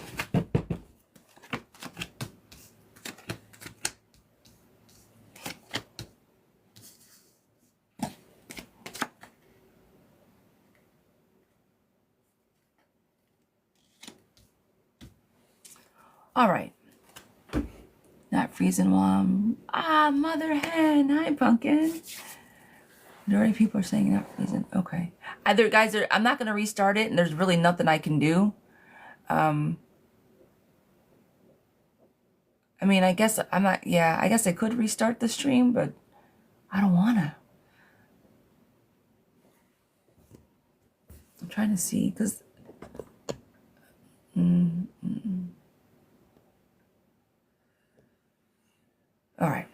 [SPEAKER 1] All right. Not freezing while I'm... Mother hen. Hi, Pumpkin. Majority of people are saying not freezing. Okay. Either, guys, I'm not going to restart it, and there's really nothing I can do. I mean, I guess I'm not... Yeah, I guess I could restart the stream, but I don't want to. I'm trying to see, because... All right.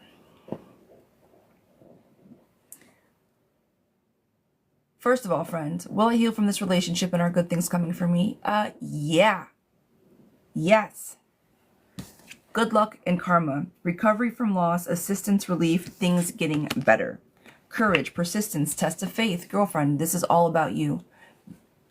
[SPEAKER 1] First of all, friends, will I heal from this relationship and are good things coming for me? Yeah. Yes. Good luck and karma. Recovery from loss, assistance, relief, things getting better. Courage, persistence, test of faith. Girlfriend, this is all about you.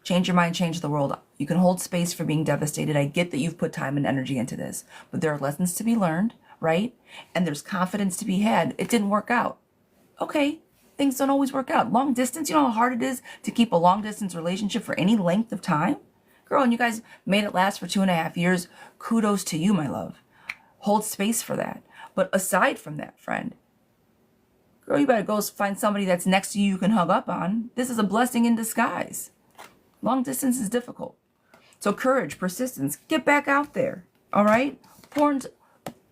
[SPEAKER 1] Change your mind, change the world. You can hold space for being devastated. I get that you've put time and energy into this, but there are lessons to be learned, right? And there's confidence to be had. It didn't work out. Okay, things don't always work out. Long distance, you know how hard it is to keep a long distance relationship for any length of time? Girl, and you guys made it last for 2.5 years. Kudos to you, my love. Hold space for that. But aside from that, friend, girl, you better go find somebody that's next to you can hug up on. This is a blessing in disguise. Long distance is difficult. So courage, persistence, get back out there. All right?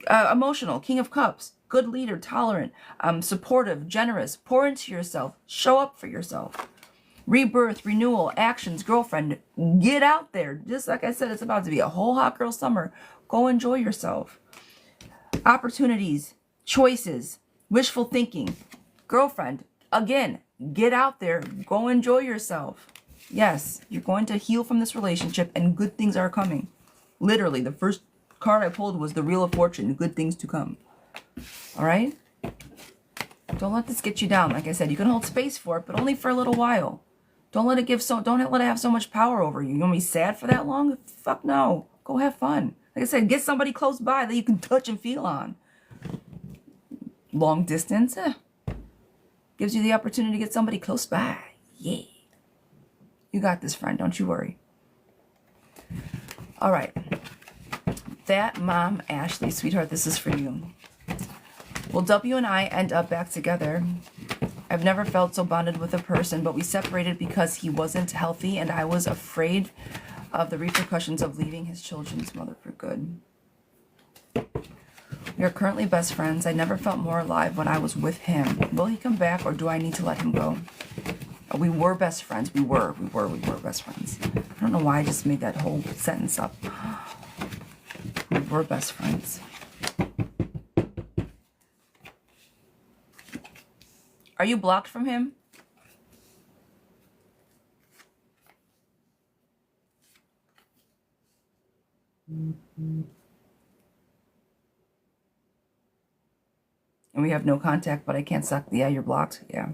[SPEAKER 1] Emotional, King of Cups, good leader, tolerant, supportive, generous, pour into yourself, show up for yourself. Rebirth, renewal, actions, girlfriend, get out there. Just like I said, it's about to be a whole hot girl summer. Go enjoy yourself. Opportunities, choices, wishful thinking. Girlfriend, again, get out there. Go enjoy yourself. Yes, you're going to heal from this relationship and good things are coming. Literally, the first card I pulled was the Wheel of Fortune, good things to come. All right? Don't let this get you down. Like I said, you can hold space for it, but only for a little while. Don't let it have so much power over you. You want to be sad for that long? Fuck no. Go have fun. Like I said, get somebody close by that you can touch and feel on. Long distance, gives you the opportunity to get somebody close by. Yeah. You got this, friend. Don't you worry. All right. That Mom, Ashley, sweetheart, this is for you. Will W and I end up back together? I've never felt so bonded with a person, but we separated because he wasn't healthy and I was afraid of the repercussions of leaving his children's mother for good. We are currently best friends. I never felt more alive when I was with him. Will he come back or do I need to let him go? We were best friends. We were best friends. I don't know why I just made that whole sentence up. We were best friends. Are you blocked from him? And we have no contact, but I can't suck. Yeah, you're blocked. Yeah.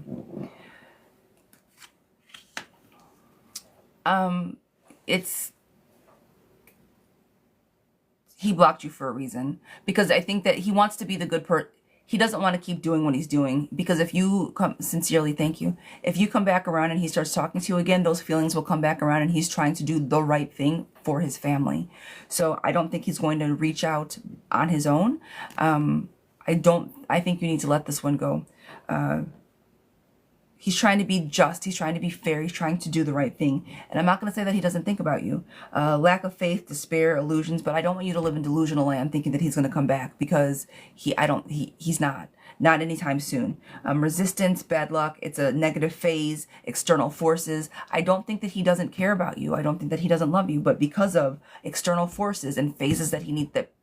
[SPEAKER 1] He blocked you for a reason, because I think that he wants to be the good person. He doesn't want to keep doing what he's doing, because if you come, sincerely, thank you. If you come back around and he starts talking to you again, those feelings will come back around and he's trying to do the right thing for his family. So I don't think he's going to reach out on his own. I think you need to let this one go. He's trying to be just. He's trying to be fair. He's trying to do the right thing. And I'm not going to say that he doesn't think about you. Lack of faith, despair, illusions. But I don't want you to live in delusional land thinking that he's going to come back, because he's not. Not anytime soon. Resistance, bad luck. It's a negative phase, external forces. I don't think that he doesn't care about you. I don't think that he doesn't love you. But because of external forces and phases that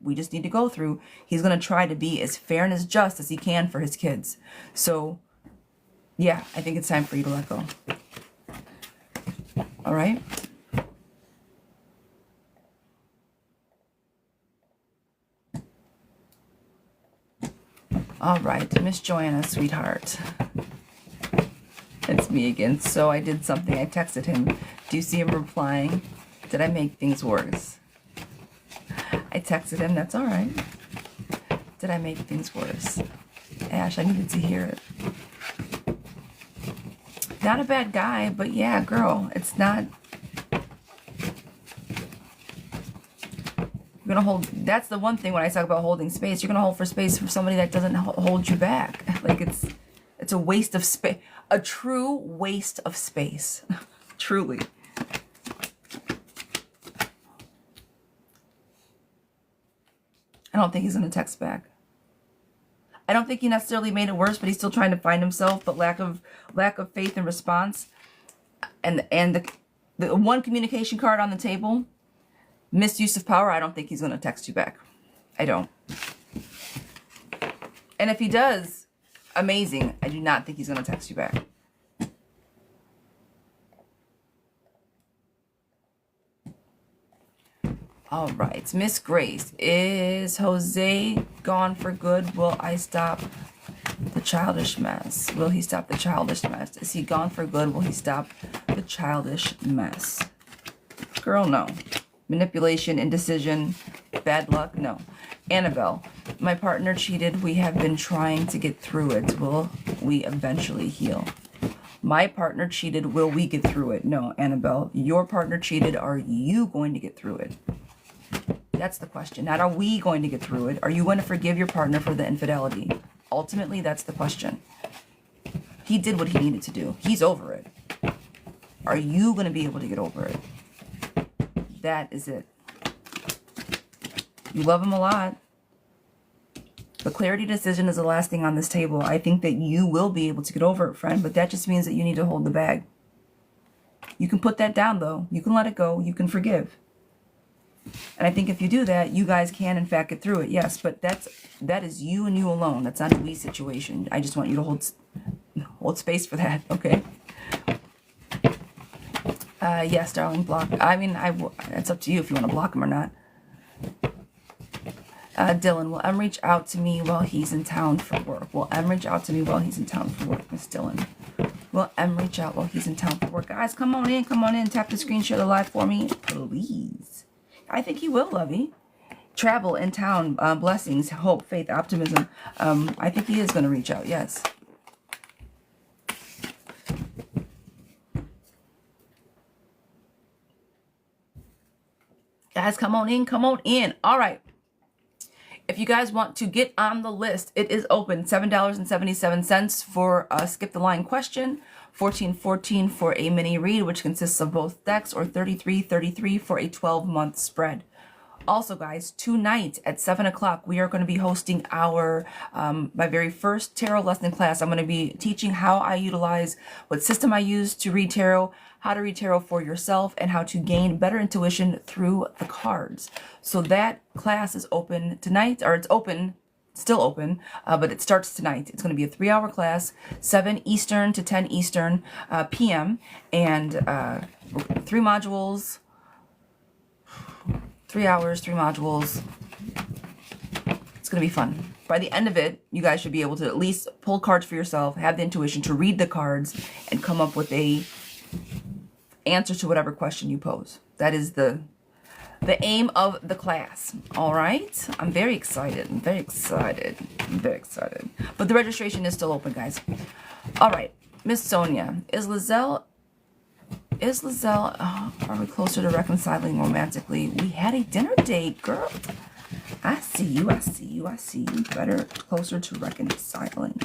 [SPEAKER 1] we just need to go through, he's going to try to be as fair and as just as he can for his kids. So yeah, I think it's time for you to let go. All right? All right, Miss Joanna, sweetheart. It's me again. So I did something. I texted him. Do you see him replying? Did I make things worse? I texted him. That's all right. Did I make things worse? Ash, I needed to hear it. Not a bad guy, but yeah, girl, it's not. You're gonna hold. That's the one thing when I talk about holding space. You're gonna hold for space for somebody that doesn't hold you back. Like it's a waste of space. A true waste of space. Truly. I don't think he's gonna text back. I don't think he necessarily made it worse, but he's still trying to find himself. But lack of faith and response, and the one communication card on the table, misuse of power. I don't think he's going to text you back. I don't. And if he does, amazing. I do not think he's going to text you back. All right, Miss Grace, is Jose gone for good? Will I stop the childish mess? Will he stop the childish mess? Is he gone for good? Will he stop the childish mess? Girl, no. Manipulation, indecision, bad luck, no. Annabelle, my partner cheated. We have been trying to get through it. Will we eventually heal? My partner cheated. Will we get through it? No, Annabelle, your partner cheated. Are you going to get through it? That's the question. Not are we going to get through it. Are you going to forgive your partner for the infidelity? Ultimately, that's the question. He did what he needed to do. He's over it. Are you going to be able to get over it? That is it. You love him a lot. The clarity decision is the last thing on this table. I think that you will be able to get over it, friend, but that just means that you need to hold the bag. You can put that down, though. You can let it go. You can forgive. And I think if you do that, you guys can, in fact, get through it. Yes, but that is you and you alone. That's not a we situation. I just want you to hold space for that, okay? Yes, darling, block. I mean, it's up to you if you want to block him or not. Dylan, will M reach out to me while he's in town for work? Will M reach out to me while he's in town for work, Miss Dylan? Will M reach out while he's in town for work? Guys, come on in, come on in. Tap the screen, share the live for me, please. I think he will, Lovey. Travel in town, blessings, hope, faith, optimism. I think he is going to reach out, yes. Guys, come on in, come on in. All right. If you guys want to get on the list, it is open. $7.77 for a skip the line question, $14.14 for a mini read, which consists of both decks, or $33.33 for a 12-month spread. Also, guys, tonight at 7 o'clock, we are going to be hosting our my very first tarot lesson class. I'm going to be teaching how I utilize what system I use to read tarot, how to read tarot for yourself, and how to gain better intuition through the cards. So that class is open tonight, or it's open, still open, but it starts tonight. It's going to be a 3-hour class, 7 Eastern to 10 Eastern p.m. and 3 modules. 3 hours, 3 modules. It's going to be fun. By the end of it, you guys should be able to at least pull cards for yourself, have the intuition to read the cards, and come up with a answer to whatever question you pose. That is the aim of the class. All right? I'm very excited. I'm very excited. I'm very excited. But the registration is still open, guys. All right. Miss Sonia, is Lizelle, are we closer to reconciling romantically? We had a dinner date, girl. I see you, I see you, I see you. Better, closer to reconciling.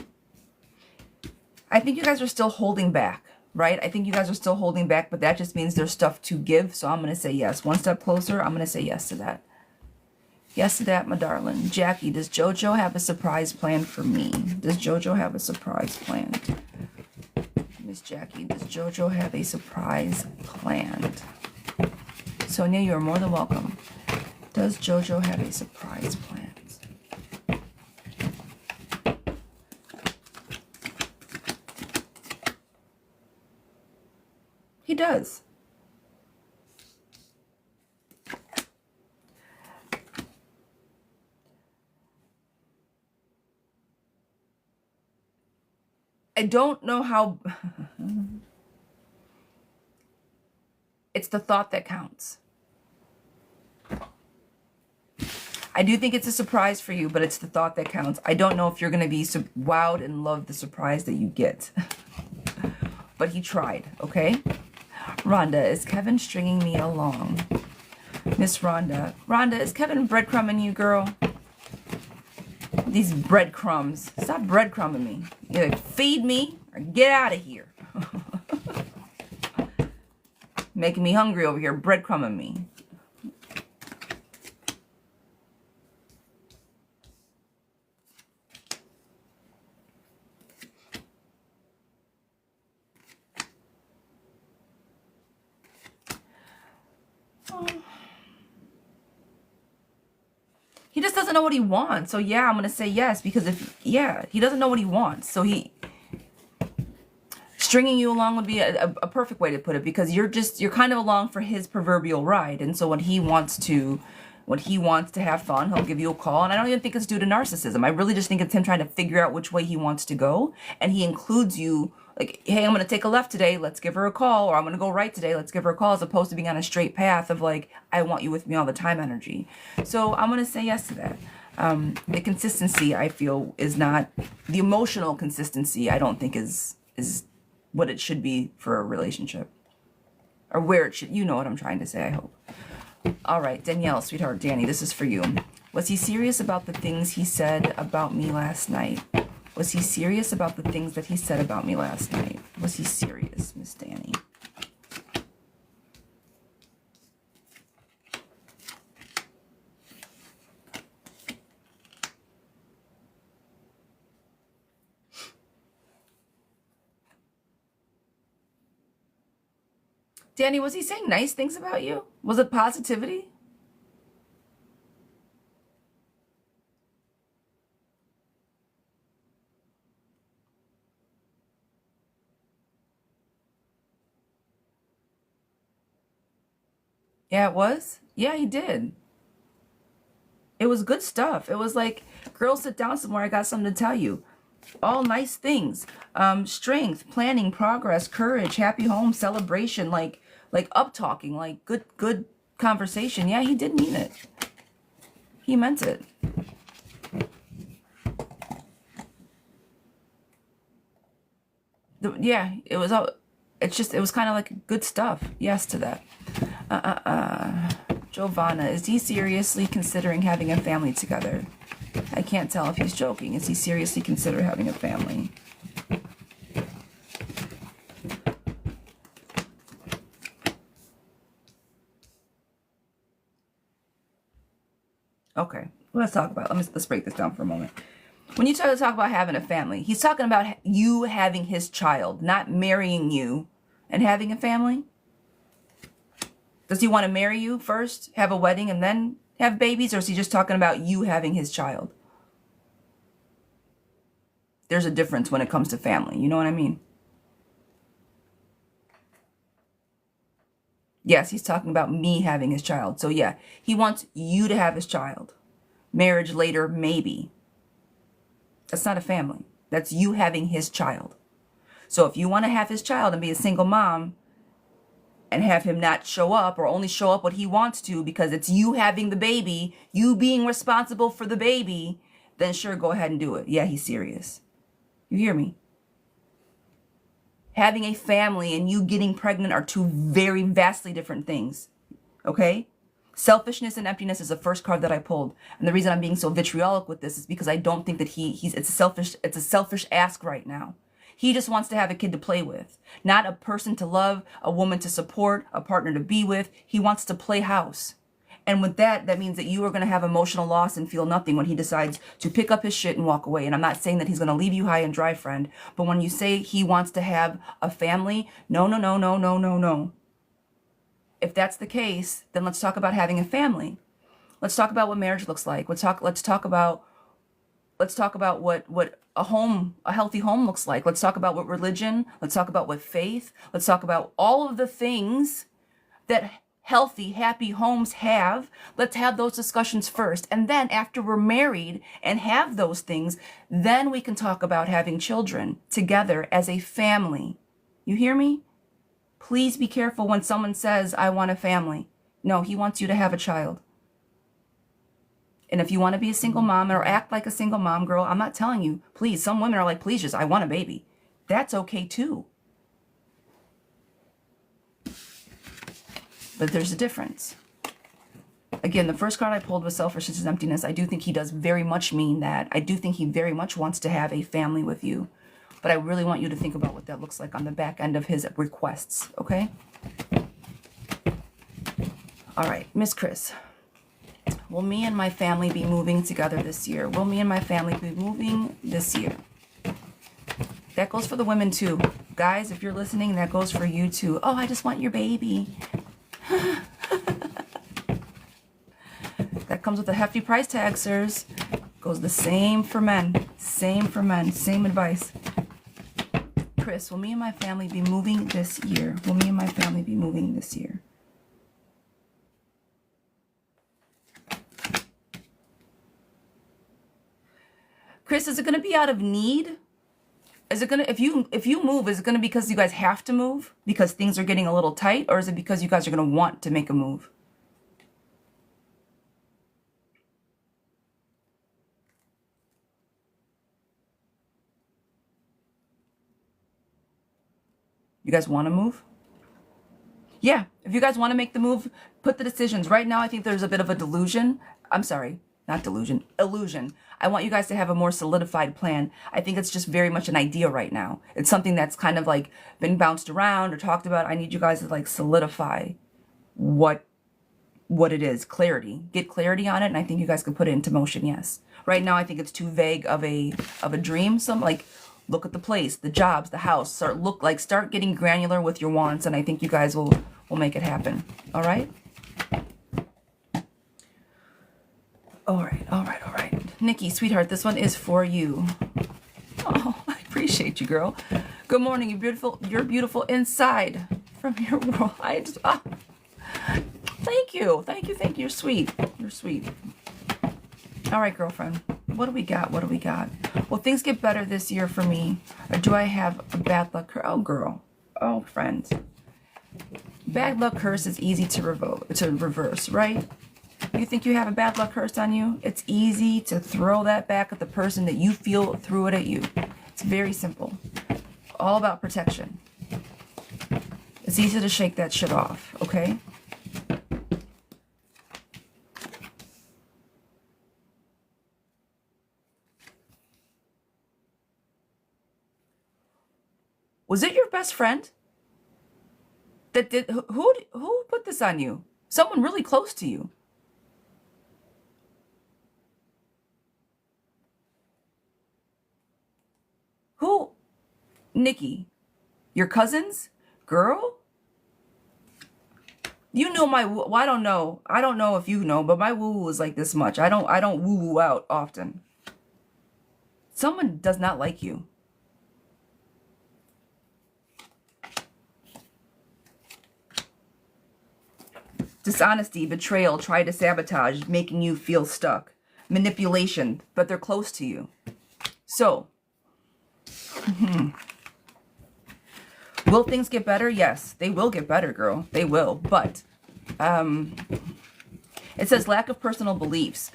[SPEAKER 1] I think you guys are still holding back, right? I think you guys are still holding back, but that just means there's stuff to give. So I'm going to say yes. One step closer, I'm going to say yes to that. Yes to that, my darling. Jackie, does JoJo have a surprise plan for me? Does JoJo have a surprise plan? Miss Jackie, does JoJo have a surprise planned? Sonia, you are more than welcome. Does JoJo have a surprise planned? He does. I don't know how. It's the thought that counts. I do think it's a surprise for you, but it's the thought that counts. I don't know if you're going to be wowed and love the surprise that you get. But he tried, okay? Rhonda, is Kevin stringing me along? Miss Rhonda. Rhonda, is Kevin breadcrumbing you, girl? These breadcrumbs. Stop breadcrumbing me. Either feed me or get out of here. Making me hungry over here, breadcrumbing me. He just doesn't know what he wants. So yeah, I'm going to say yes, because he doesn't know what he wants. So stringing you along would be a perfect way to put it, because you're kind of along for his proverbial ride. And so when he wants to have fun, he'll give you a call. And I don't even think it's due to narcissism. I really just think it's him trying to figure out which way he wants to go. And he includes you like, hey, I'm going to take a left today, let's give her a call. Or I'm going to go right today, let's give her a call, as opposed to being on a straight path of like, I want you with me all the time energy. So I'm going to say yes to that. The consistency, I feel, is not, the emotional consistency, I don't think is what it should be for a relationship. Or where it should, you know what I'm trying to say, I hope. All right, Danielle, sweetheart, Danny, this is for you. Was he serious about the things he said about me last night? Was he serious about the things that he said about me last night? Was he serious, Miss Danny? Danny, was he saying nice things about you? Was it positivity? Yeah, it was. Yeah, he did. It was good stuff. It was like, girl, sit down somewhere. I got something to tell you. All nice things. Strength, planning, progress, courage, happy home, celebration, like up talking, like good conversation. Yeah, he did mean it. He meant it. Yeah, it was all, it was kind of like good stuff. Yes to that. Giovanna, is he seriously considering having a family together? I can't tell if he's joking. Is he seriously consider having a family? Okay, let's talk about, let's break this down for a moment. When you talk about having a family, he's talking about you having his child, not marrying you and having a family. Does he want to marry you first, have a wedding, and then have babies? Or is he just talking about you having his child? There's a difference when it comes to family. You know what I mean? Yes, he's talking about me having his child. So yeah, he wants you to have his child. Marriage later, maybe. That's not a family. That's you having his child. So if you want to have his child and be a single mom and have him not show up or only show up when he wants to because it's you having the baby, you being responsible for the baby, then sure, go ahead and do it. Yeah, he's serious. You hear me? Having a family and you getting pregnant are two very vastly different things. Okay? Selfishness and emptiness is the first card that I pulled. And the reason I'm being so vitriolic with this is because I don't think that it's a selfish ask right now. He just wants to have a kid to play with, not a person to love, a woman to support, a partner to be with. He wants to play house. And with that, that means that you are going to have emotional loss and feel nothing when he decides to pick up his shit and walk away. And I'm not saying that he's going to leave you high and dry, friend. But when you say he wants to have a family, no. If that's the case, then let's talk about having a family. Let's talk about what marriage looks like. Let's talk about what a healthy home looks like. Let's talk about what religion, let's talk about what faith, let's talk about all of the things that healthy, happy homes have. Let's have those discussions first. And then after we're married and have those things, then we can talk about having children together as a family. You hear me? Please be careful when someone says, I want a family. No, he wants you to have a child. And if you want to be a single mom or act like a single mom, girl, I'm not telling you, please. Some women are like, please, just, I want a baby. That's okay too. But there's a difference. Again, the first card I pulled was selfishness and emptiness. I do think he does very much mean that. I do think he very much wants to have a family with you. But I really want you to think about what that looks like on the back end of his requests, okay? All right, Miss Chris. Will me and my family be moving together this year? Will me and my family be moving this year? That goes for the women too. Guys, if you're listening, that goes for you too. Oh, I just want your baby. That comes with a hefty price tag, sirs. Goes the same for men. Same for men. Same advice. Chris, will me and my family be moving this year? Will me and my family be moving this year? Chris, is it going to be out of need? Is it going to, if you move, is it going to be because you guys have to move because things are getting a little tight, or is it because you guys are going to want to make a move? You guys want to move? Yeah, if you guys want to make the move, put the decisions. Right now, I think there's a bit of a delusion. I'm sorry, not delusion, illusion. I want you guys to have a more solidified plan. I think it's just very much an idea right now. It's something that's kind of like been bounced around or talked about. I need you guys to like solidify what it is, clarity. Get clarity on it, and I think you guys can put it into motion, yes. Right now, I think it's too vague of a dream. Some like, look at the place, the jobs, the house. Start getting granular with your wants, and I think you guys will make it happen. All right? All right. Nikki, sweetheart, this one is for you. Oh, I appreciate you, girl. Good morning. You're beautiful inside from your world. Thank you. You're sweet. All right, girlfriend. What do we got? What do we got? Will things get better this year for me? Or do I have a bad luck curse? Oh, girl. Oh, friend. Bad luck curse is easy to reverse, right? You think you have a bad luck curse on you? It's easy to throw that back at the person that you feel threw it at you. It's very simple. All about protection. It's easy to shake that shit off, okay? Was it your best friend that did? Who put this on you? Someone really close to you. Who? Nikki, your cousins, girl. You know my. Well, I don't know. I don't know if you know, but my woo woo is like this much. I don't woo woo out often. Someone does not like you. Dishonesty, betrayal, try to sabotage, making you feel stuck. Manipulation, but they're close to you. So, will things get better? Yes, they will get better, girl. They will. But it says lack of personal beliefs.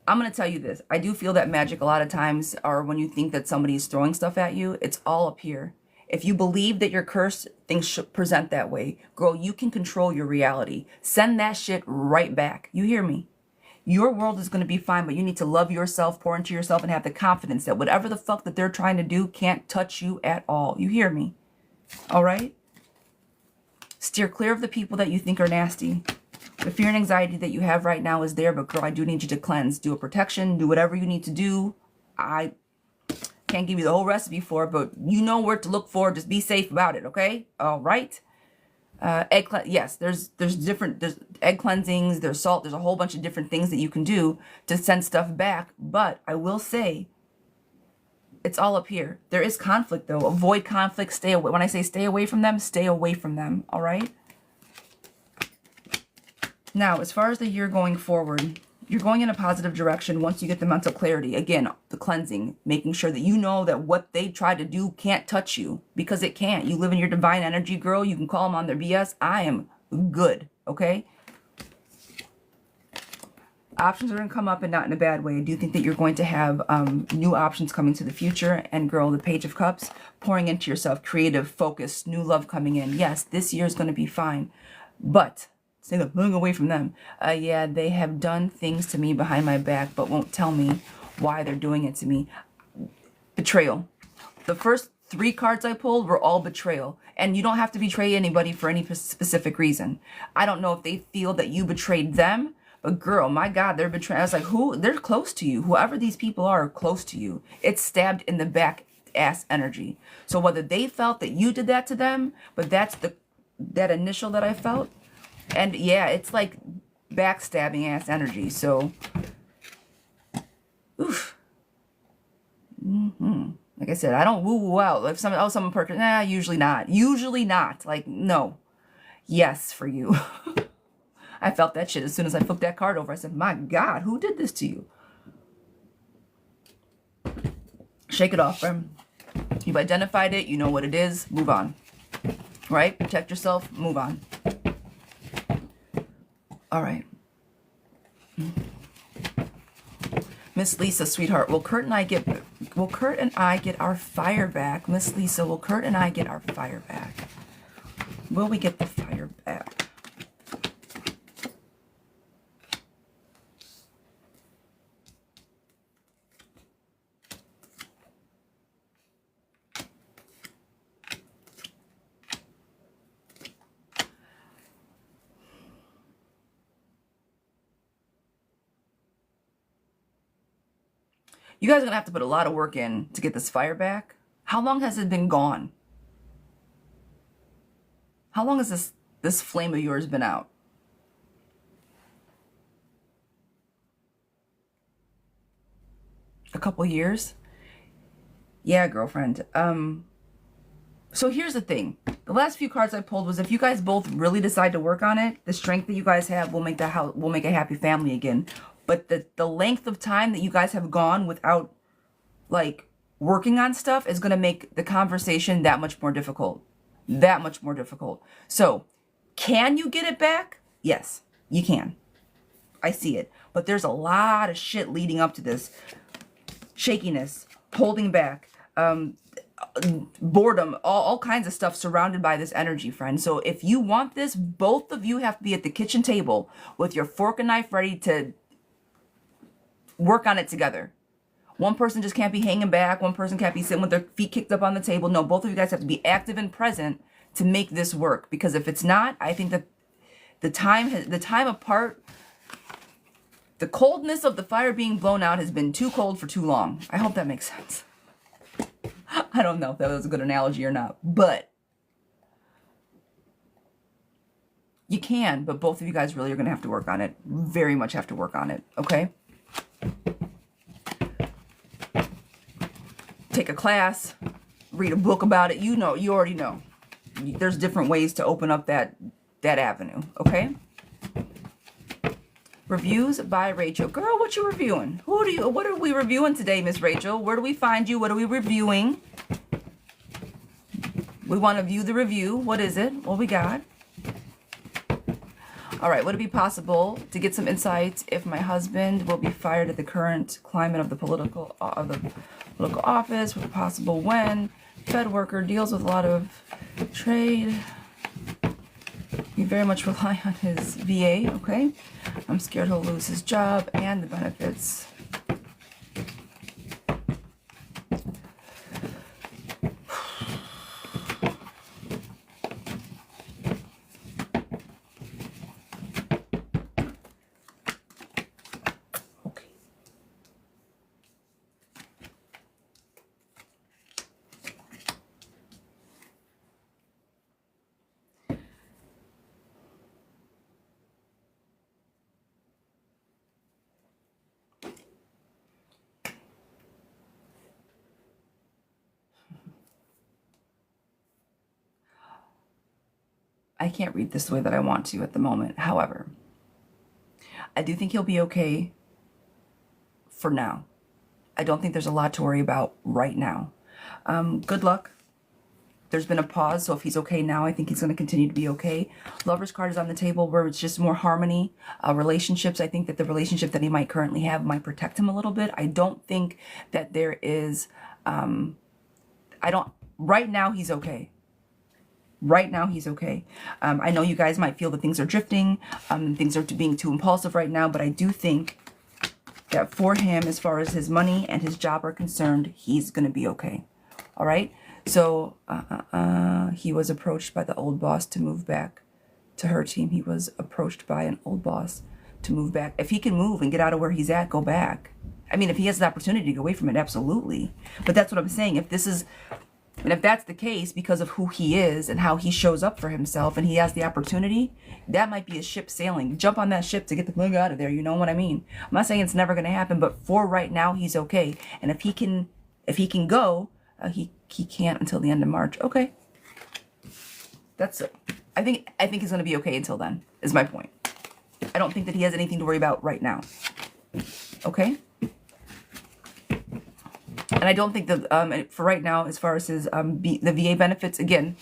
[SPEAKER 1] I'm going to tell you this. I do feel that magic a lot of times, or when you think that somebody's throwing stuff at you, it's all up here. If you believe that you're cursed, things should present that way. Girl, you can control your reality. Send that shit right back. You hear me? Your world is going to be fine, but you need to love yourself, pour into yourself, and have the confidence that whatever the fuck that they're trying to do can't touch you at all. You hear me? All right? Steer clear of the people that you think are nasty. The fear and anxiety that you have right now is there, but girl, I do need you to cleanse. Do a protection. Do whatever you need to do. I can't give you the whole recipe for it, but you know where to look for. Just be safe about it, okay? All right? Yes, there's egg cleansings, there's salt, there's a whole bunch of different things that you can do to send stuff back, but I will say it's all up here. There is conflict though. Avoid conflict, stay away. When I say stay away from them, all right? Now, as far as the year going forward, you're going in a positive direction once you get the mental clarity. Again, the cleansing, making sure that you know that what they tried to do can't touch you, because it can't. You live in your divine energy, girl. You can call them on their BS. I am good, okay? Options are going to come up, and not in a bad way. I do think that you're going to have new options coming to the future. And girl, the Page of Cups, pouring into yourself, creative, focus, new love coming in. Yes, this year is going to be fine. But say that moving away from them. Yeah, they have done things to me behind my back, but won't tell me why they're doing it to me. Betrayal. The first 3 cards I pulled were all betrayal. And you don't have to betray anybody for any specific reason. I don't know if they feel that you betrayed them, but girl, my God, they're betraying. I was like, who? They're close to you. Whoever these people are close to you. It's stabbed in the back ass energy. So whether they felt that you did that to them, but that's that initial that I felt. And yeah, it's like backstabbing ass energy. So, oof. Like I said, I don't woo out. If someone purchased, nah, usually not. Usually not. Like, no. Yes, for you. I felt that shit as soon as I flipped that card over. I said, my God, who did this to you? Shake it off, friend. You've identified it. You know what it is. Move on. Right? Protect yourself. Move on. All right. Miss Lisa, sweetheart, will Kurt and I get our fire back? Miss Lisa, will Kurt and I get our fire back? Will we get the fire back? You guys are going to have to put a lot of work in to get this fire back. How long has it been gone? How long has this flame of yours been out? A couple years? Yeah, girlfriend. So here's the thing. The last few cards I pulled was if you guys both really decide to work on it, the strength that you guys have will make a happy family again. But the length of time that you guys have gone without like working on stuff is going to make the conversation that much more difficult. That much more difficult. So, can you get it back? Yes, you can. I see it. But there's a lot of shit leading up to this. Shakiness, holding back, boredom, all kinds of stuff surrounded by this energy, friend. So if you want this, both of you have to be at the kitchen table with your fork and knife ready to work on it together. One person just can't be hanging back. One person can't be sitting with their feet kicked up on the table. No, both of you guys have to be active and present to make this work. Because if it's not, I think that the time apart, the coldness of the fire being blown out has been too cold for too long. I hope that makes sense. I don't know if that was a good analogy or not, but you can, but both of you guys really are going to have to work on it. Very much have to work on it, okay? Take a class, read a book about it. You already know. There's different ways to open up that avenue, okay? Reviews by Rachel. Girl, what you reviewing? What are we reviewing today, Miss Rachel? Where do we find you? What are we reviewing? We want to view the review. What is it? What we got? All right. Would it be possible to get some insights if my husband will be fired at the current climate of the political office? Would it be possible when Fed worker deals with a lot of trade? We very much rely on his VA, okay? I'm scared he'll lose his job and the benefits. Okay. I can't read this the way that I want to at the moment. However, I do think he'll be okay for now. I don't think there's a lot to worry about right now. Good luck. There's been a pause, so if he's okay now, I think he's going to continue to be okay. Lover's card is on the table where it's just more harmony. Relationships, I think that the relationship that he might currently have might protect him a little bit. I don't think that there is, right now he's okay. Right now, he's okay. I know you guys might feel that things are drifting, things are being too impulsive right now, but I do think that for him, as far as his money and his job are concerned, he's going to be okay. All right? So, he was approached by the old boss to move back to her team. He was approached by an old boss to move back. If he can move and get out of where he's at, go back. I mean, if he has the opportunity to get away from it, absolutely. But that's what I'm saying. If that's the case, because of who he is and how he shows up for himself, and he has the opportunity, that might be a ship sailing. Jump on that ship to get the plug out of there. You know what I mean? I'm not saying it's never going to happen, but for right now, he's okay. And if he can go, he can't until the end of March. Okay, that's it. I think he's going to be okay until then. Is my point. I don't think that he has anything to worry about right now. Okay. And I don't think that for right now, as far as his the VA benefits, again,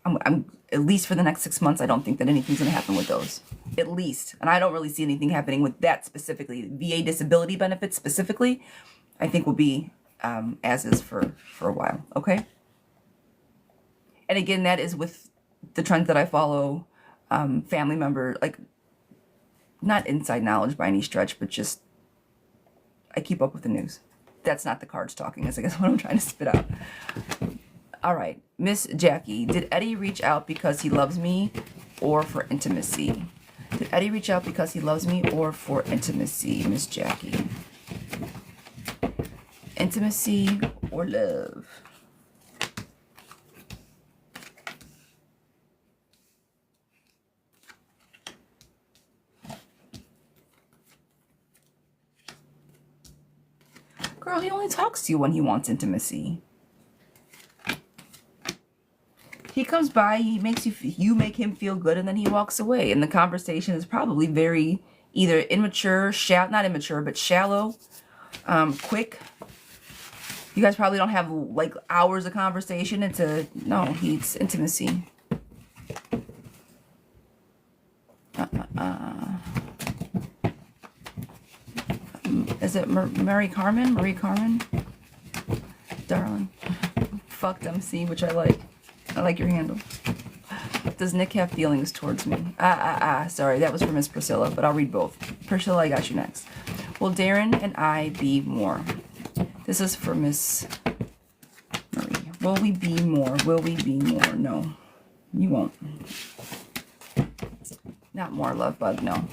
[SPEAKER 1] I'm at least for the next 6 months, I don't think that anything's going to happen with those. At least. And I don't really see anything happening with that specifically. VA disability benefits specifically, I think will be as is for a while. Okay? And again, that is with the trends that I follow, family member, like, not inside knowledge by any stretch, but just I keep up with the news. That's not the cards talking, is I guess what I'm trying to spit out. All right, Miss Jackie, did Eddie reach out because he loves me or for intimacy? Did Eddie reach out because he loves me or for intimacy, Miss Jackie? Intimacy or love? Girl, he only talks to you when he wants intimacy. He comes by, he makes you make him feel good, and then he walks away. And the conversation is probably very either immature, not immature, but shallow, quick. You guys probably don't have like hours of conversation. It's intimacy. Is it Marie Carmen? Marie Carmen? Darling. Fucked MC, which I like. I like your handle. Does Nick have feelings towards me? Sorry, that was for Miss Priscilla, but I'll read both. Priscilla, I got you next. Will Darren and I be more? This is for Miss Marie. Will we be more? Will we be more? No, you won't. Not more, love bug, no.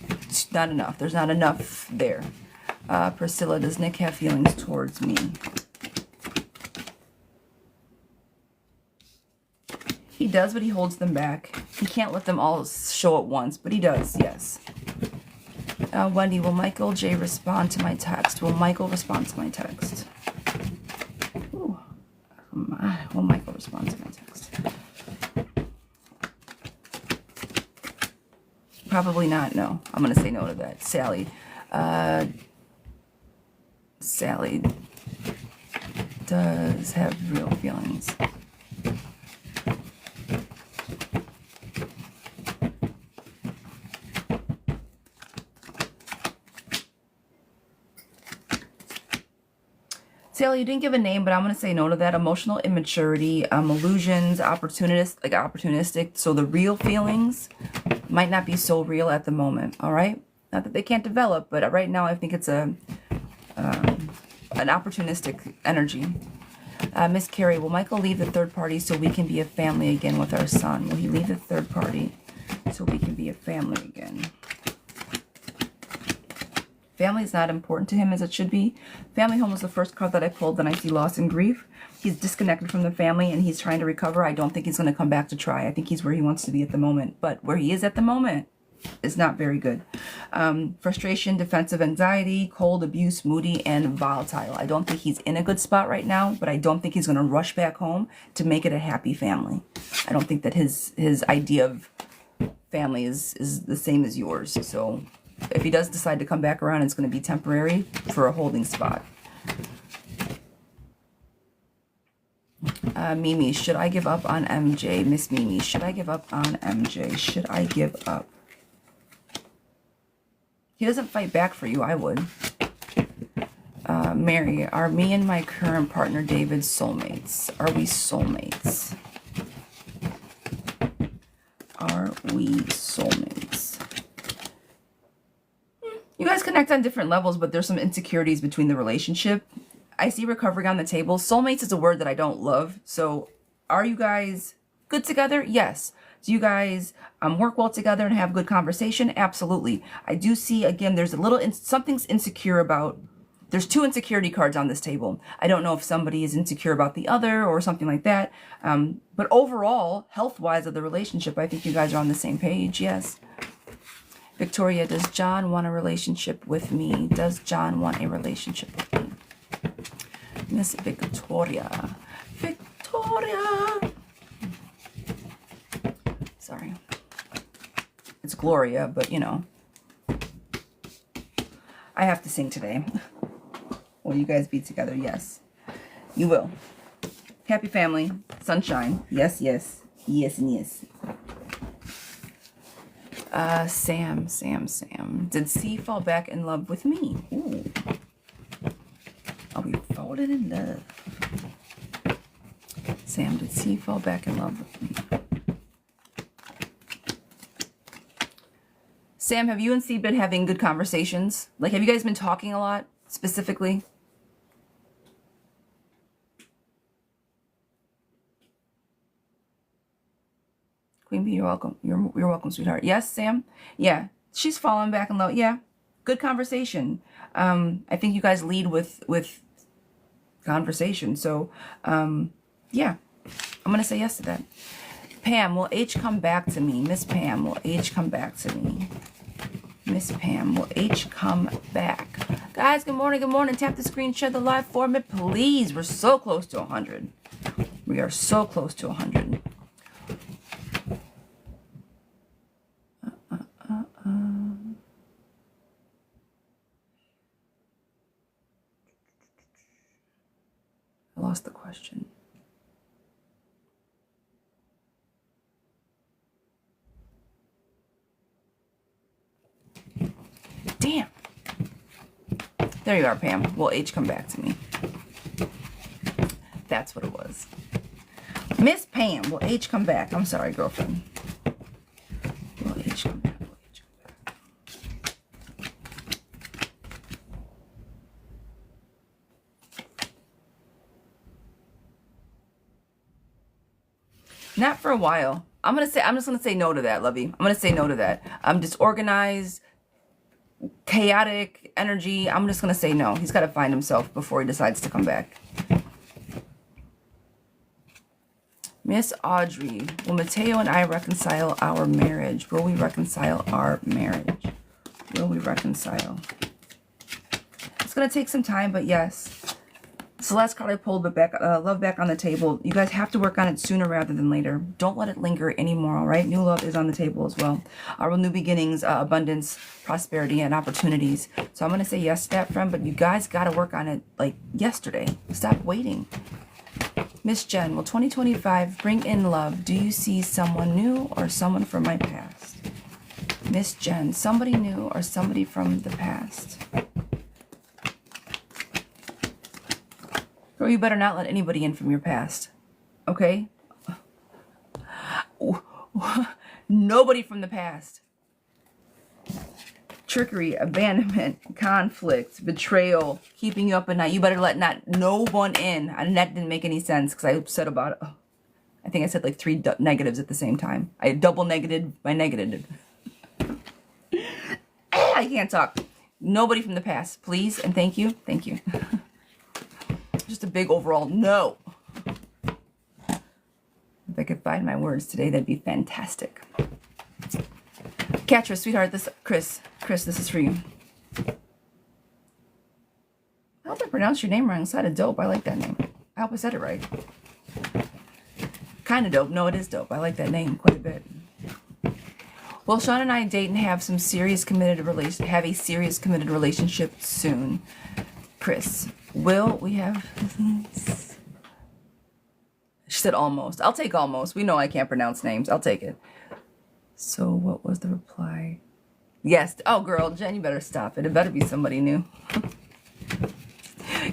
[SPEAKER 1] It's not enough. There's not enough there. Priscilla, does Nick have feelings towards me? He does, but he holds them back. He can't let them all show at once, but he does, yes. Wendy, will Michael J respond to my text? Will Michael respond to my text? Ooh. Will Michael respond to my text? Probably not, no. I'm going to say no to that. Sally. Sally does have real feelings. Sally, you didn't give a name, but I'm going to say no to that. Emotional immaturity, illusions, opportunistic. So the real feelings might not be so real at the moment, all right? Not that they can't develop, but right now I think it's an opportunistic energy. Miss Carrie, will Michael leave the third party so we can be a family again with our son? Will he leave the third party so we can be a family again? Family is not important to him as it should be. Family home was the first card that I pulled, and I see loss and grief. He's disconnected from the family, and he's trying to recover. I don't think he's going to come back to try. I think he's where he wants to be at the moment. But where he is at the moment is not very good. Frustration, defensive anxiety, cold, abuse, moody, and volatile. I don't think he's in a good spot right now, but I don't think he's going to rush back home to make it a happy family. I don't think that his idea of family is the same as yours. So if he does decide to come back around, it's going to be temporary for a holding spot. Mimi, should I give up on MJ? Miss Mimi, should I give up on MJ? Should I give up? He doesn't fight back for you. I would. Mary, are me and my current partner David soulmates? Are we soulmates? Are we soulmates? You guys connect on different levels, but there's some insecurities between the relationship. I see recovery on the table. Soulmates is a word that I don't love. So are you guys good together? Yes. Do you guys work well together and have good conversation? Absolutely. I do see, again, there's a little, something's insecure about, there's two insecurity cards on this table. I don't know if somebody is insecure about the other or something like that. But overall, health-wise of the relationship, I think you guys are on the same page. Yes. Victoria, does John want a relationship with me? Does John want a relationship with me? Miss Victoria. Victoria. Sorry. It's Gloria, but you know. I have to sing today. Will you guys be together? Yes. You will. Happy family. Sunshine. Yes, yes. Yes and yes. Sam. Did C fall back in love with me? Ooh. Are we falling in love? Sam, did C fall back in love with me? Sam, have you and C been having good conversations? Like, have you guys been talking a lot, specifically? Queen Bee, you're welcome. You're welcome, sweetheart. Yes, Sam? Yeah. She's falling back in love. Yeah. Good conversation. I think you guys lead with conversation. So, yeah. I'm going to say yes to that. Pam, will H come back to me? Miss Pam, will H come back to me? Miss Pam, will H come back? Guys, good morning, good morning. Tap the screen, share the live for me, please. We're so close to 100. We are so close to 100. lost the question. Damn. There you are, Pam. Will H come back to me? That's what it was. Miss Pam, will H come back? I'm sorry, girlfriend. Will H come back? Will H come back? Not for a while. I'm just gonna say no to that, Lovey. I'm gonna say no to that. I'm disorganized, chaotic energy. I'm just gonna say no. He's got to find himself before he decides to come back. Miss Audrey, will Mateo and I reconcile our marriage? Will we reconcile our marriage? Will we reconcile? It's gonna take some time, but yes. It's the last card I pulled, but back, love back on the table. You guys have to work on it sooner rather than later. Don't let it linger anymore, all right? New love is on the table as well. Our new beginnings, abundance, prosperity, and opportunities. So I'm going to say yes to that, friend, but you guys got to work on it like yesterday. Stop waiting. Miss Jen, will 2025 bring in love? Do you see someone new or someone from my past? Miss Jen, somebody new or somebody from the past? Girl, you better not let anybody in from your past. Okay? Nobody from the past. Trickery, abandonment, conflict, betrayal, keeping you up at night. You better let no one in. And that didn't make any sense because I said about it. I think I said like 3 negatives at the same time. I double negated my negative. I can't talk. Nobody from the past, please and thank you. Thank you. Just a big overall no. If I could find my words today, that'd be fantastic. Catra, sweetheart, Chris, this is for you. I hope I pronounced your name wrong. It's kind of dope. I like that name. I hope I said it right. Kind of dope. No, it is dope. I like that name quite a bit. Will Sean and I date and have a serious committed relationship soon? Chris, will we have... She said almost. I'll take almost. We know I can't pronounce names. I'll take it. So what was the reply? Yes. Oh, girl, Jen, you better stop it. It better be somebody new.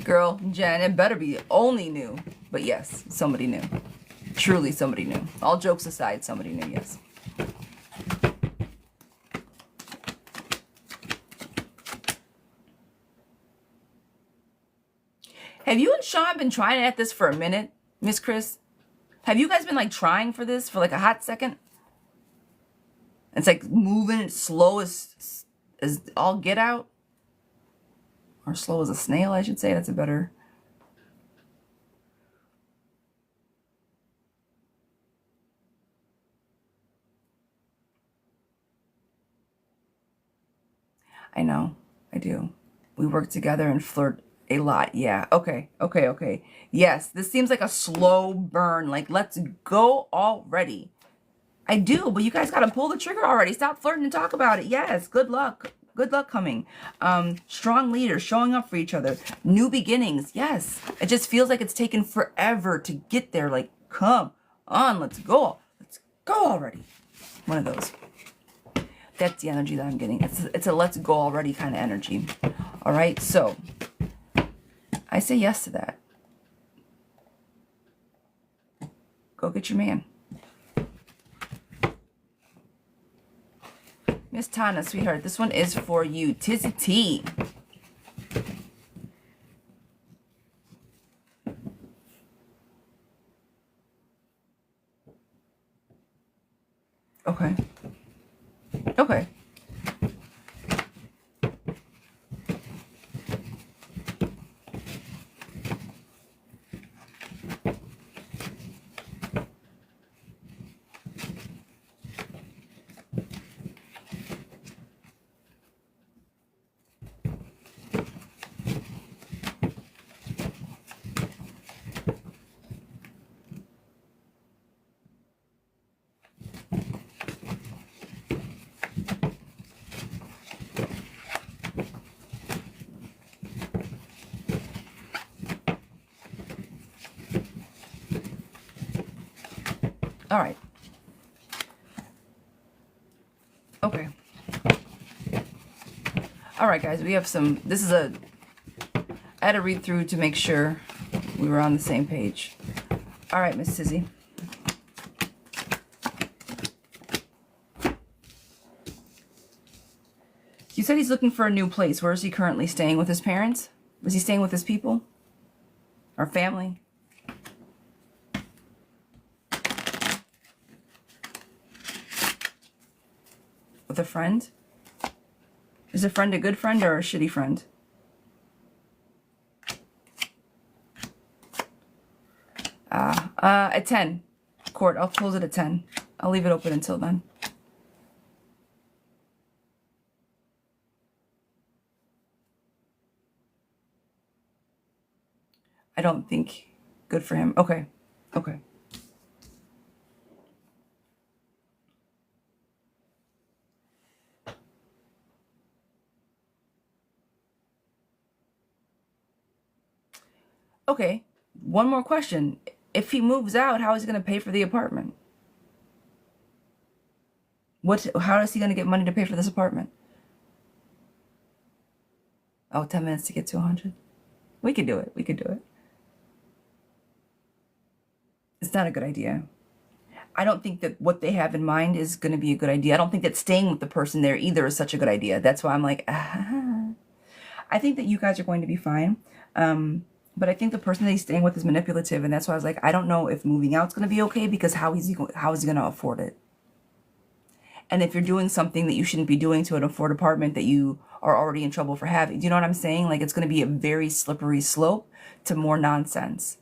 [SPEAKER 1] Girl, Jen, it better be only new. But yes, somebody new. Truly somebody new. All jokes aside, somebody new, yes. Have you and Sean been trying at this for a minute, Miss Chris? Have you guys been like trying for this for like a hot second? It's like moving slow as all get out. Or slow as a snail, I should say. That's a better... I know. I do. We work together and flirt a lot. Yeah. Okay. Yes. This seems like a slow burn. Like, let's go already. I do, but you guys got to pull the trigger already. Stop flirting and talk about it. Yes. Good luck. Good luck coming. Strong leaders showing up for each other. New beginnings. Yes. It just feels like it's taken forever to get there. Like, come on. Let's go. Let's go already. One of those. That's the energy that I'm getting. It's a let's go already kind of energy. All right. So I say yes to that. Go get your man. Miss Tana, sweetheart, this one is for you. Tizzy T. Okay. Okay. All right. Okay. All right, guys, we have some, this is I had to read through to make sure we were on the same page. All right, Miss Sizzy. You said he's looking for a new place. Where is he currently staying? With his parents? Was he staying with his people? Or family? With a friend? Is a friend a good friend or a shitty friend? At 10. Court, I'll close it at 10. I'll leave it open until then. I don't think good for him. Okay. Okay. Okay. One more question. If he moves out, how is he going to pay for the apartment? How is he going to get money to pay for this apartment? Oh, 10 minutes to get to 100. We could do it. We could do it. It's not a good idea. I don't think that what they have in mind is going to be a good idea. I don't think that staying with the person there either is such a good idea. That's why I'm like, I think that you guys are going to be fine. But I think the person that he's staying with is manipulative. And that's why I was like, I don't know if moving out is going to be okay, because how is he going to afford it? And if you're doing something that you shouldn't be doing to an afford apartment that you are already in trouble for having, do you know what I'm saying? Like, it's going to be a very slippery slope to more nonsense.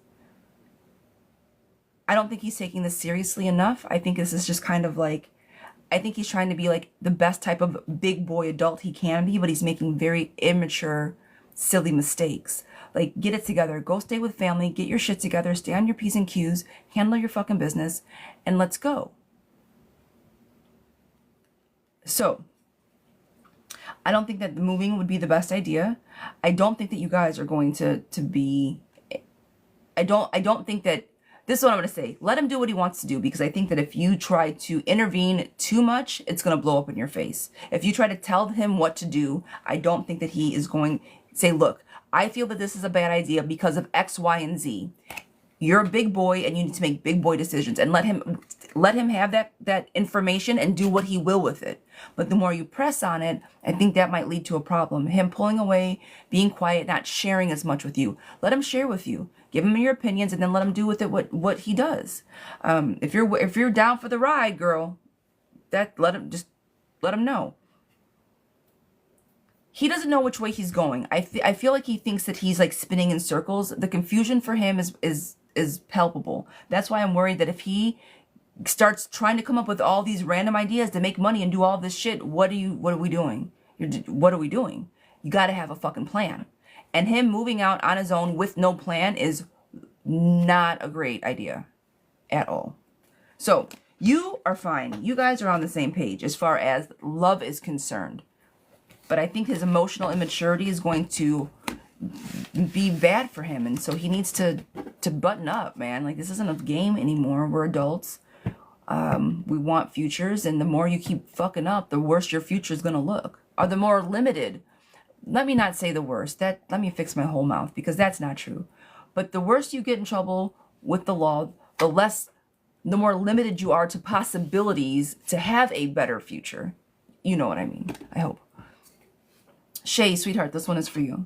[SPEAKER 1] I don't think he's taking this seriously enough. I think this is just kind of like, I think he's trying to be like the best type of big boy adult he can be, but he's making very immature, silly mistakes. Like, get it together. Go stay with family. Get your shit together. Stay on your P's and Q's. Handle your fucking business. And let's go. So, I don't think that moving would be the best idea. I don't think that you guys are going to be... I don't think that... This is what I'm going to say. Let him do what he wants to do, because I think that if you try to intervene too much, it's going to blow up in your face. If you try to tell him what to do, I don't think that he is going to say, look, I feel that this is a bad idea because of X, Y, and Z. You're a big boy and you need to make big boy decisions, and let him have that information and do what he will with it. But the more you press on it, I think that might lead to a problem. Him pulling away, being quiet, not sharing as much with you. Let him share with you. Give him your opinions, and then let him do with it what he does. If you're down for the ride, girl, let him know. He doesn't know which way he's going. I feel like he thinks that he's like spinning in circles. The confusion for him is palpable. That's why I'm worried that if he starts trying to come up with all these random ideas to make money and do all this shit, what are we doing? What are we doing? You got to have a fucking plan. And him moving out on his own with no plan is not a great idea at all. So you are fine. You guys are on the same page as far as love is concerned. But I think his emotional immaturity is going to be bad for him. And so he needs to button up, man. Like, this isn't a game anymore. We're adults. We want futures. And the more you keep fucking up, the worse your future is going to look. Or the more limited. Let me not say the worst. Let me fix my whole mouth, because that's not true. But the worse you get in trouble with the law, the more limited you are to possibilities to have a better future. You know what I mean, I hope. Shay, sweetheart, this one is for you.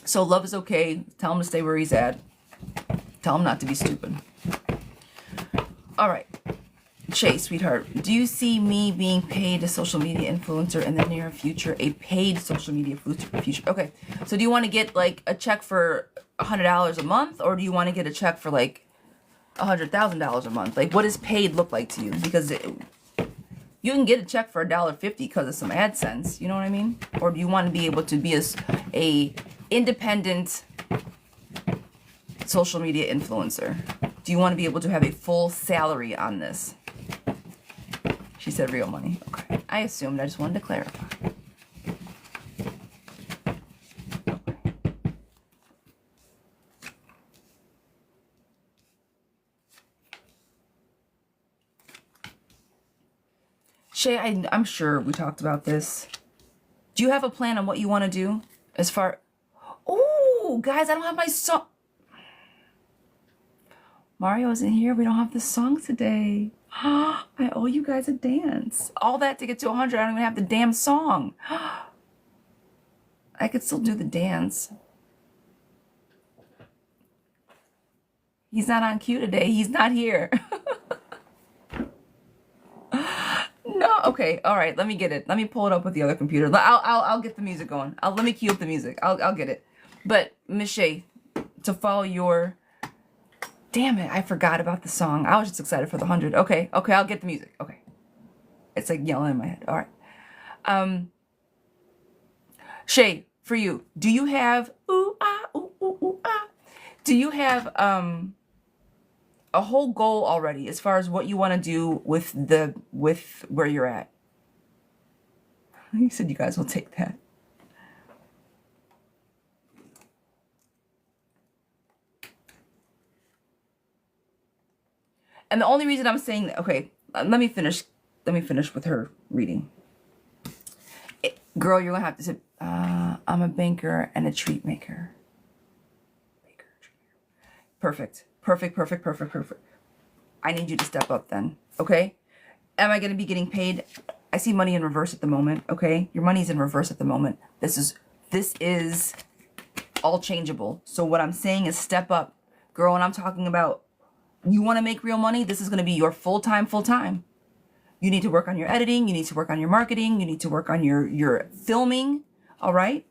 [SPEAKER 1] So love is okay. Tell him to stay where he's at. Tell him not to be stupid. All right. Shay, sweetheart, do you see me being paid a social media influencer in the near future? A paid social media future. Okay. So do you want to get like a check for $100 a month, or do you want to get a check for like $100,000 a month? Like, what does paid look like to you? Because you can get a check for $1.50 because of some AdSense. You know what I mean? Or do you want to be able to be a independent social media influencer? Do you want to be able to have a full salary on this? She said real money. Okay. I assumed. I just wanted to clarify. Shay, I'm sure we talked about this. Do you have a plan on what you want to do as far... Oh, guys, I don't have my song. Mario isn't here. We don't have the song today. I owe you guys a dance. All that to get to 100. I don't even have the damn song. I could still do the dance. He's not on cue today. He's not here. No, okay, all right. Let me get it. Let me pull it up with the other computer. I'll get the music going. Let me cue up the music. I'll get it. But Miss Shay, to follow your... Damn it! I forgot about the song. I was just excited for the 100. Okay, I'll get the music. Okay, it's like yelling in my head. All right. Shay, for you, do you have ooh ah ooh ooh ooh ah? Do you have a whole goal already as far as what you want to do with where you're at? You said you guys will take that. And the only reason I'm saying that, okay, let me finish with her reading. Girl, you're gonna have to say, I'm a banker and a treat maker. Baker, treat maker. Perfect. I need you to step up then, okay? Am I gonna be getting paid? I see money in reverse at the moment, okay? Your money's in reverse at the moment. This is all changeable. So what I'm saying is step up. Girl, and I'm talking about you want to make real money, this is going to be your full-time. You need to work on your editing. You need to work on your marketing. You need to work on your filming. All right?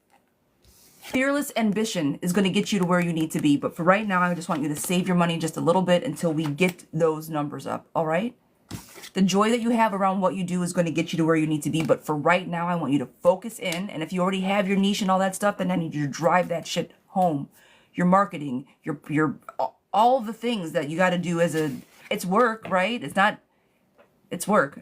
[SPEAKER 1] Fearless ambition is going to get you to where you need to be. But for right now, I just want you to save your money just a little bit until we get those numbers up. All right? The joy that you have around what you do is going to get you to where you need to be. But for right now, I want you to focus in. And if you already have your niche and all that stuff, then I need you to drive that shit home. Your marketing, your all the things that you got to do it's work, right? It's work.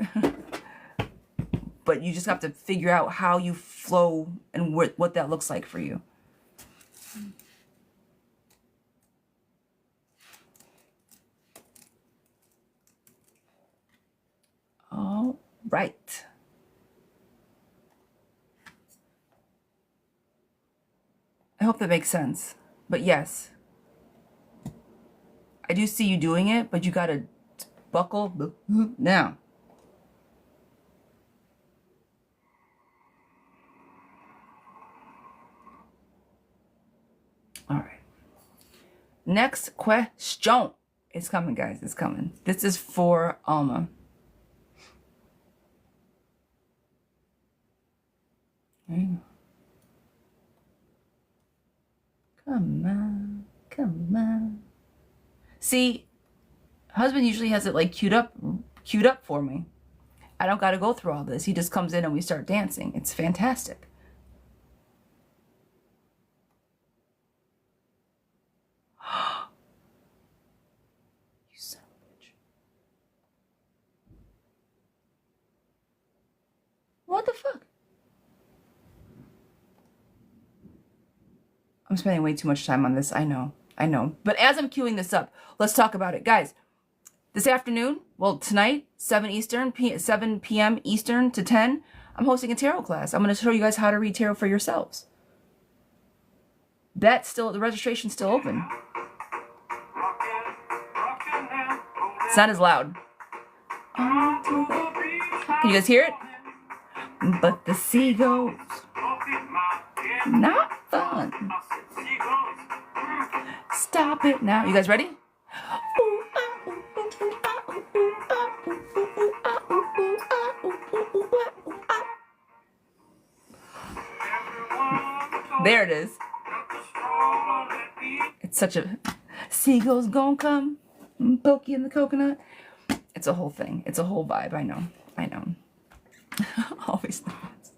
[SPEAKER 1] But you just have to figure out how you flow and what that looks like for you. All right. I hope that makes sense. But yes, I do see you doing it, but you gotta buckle now. All right. Next question. It's coming, guys. It's coming. This is for Alma. There you go. Come on. See, husband usually has it like queued up for me. I don't got to go through all this. He just comes in and we start dancing. It's fantastic. You son of a bitch. What the fuck? I'm spending way too much time on this. I know. But as I'm queuing this up, let's talk about it. Guys, this afternoon, well, tonight, 7 p.m. Eastern to 10, I'm hosting a tarot class. I'm going to show you guys how to read tarot for yourselves. The registration's still open. It's not as loud. Can you guys hear it? But the seagulls, not fun. Stop it now. You guys ready? There it is. It's such a... Seagulls gonna come, pokey in the coconut. It's a whole thing. It's a whole vibe. I know. Always the best.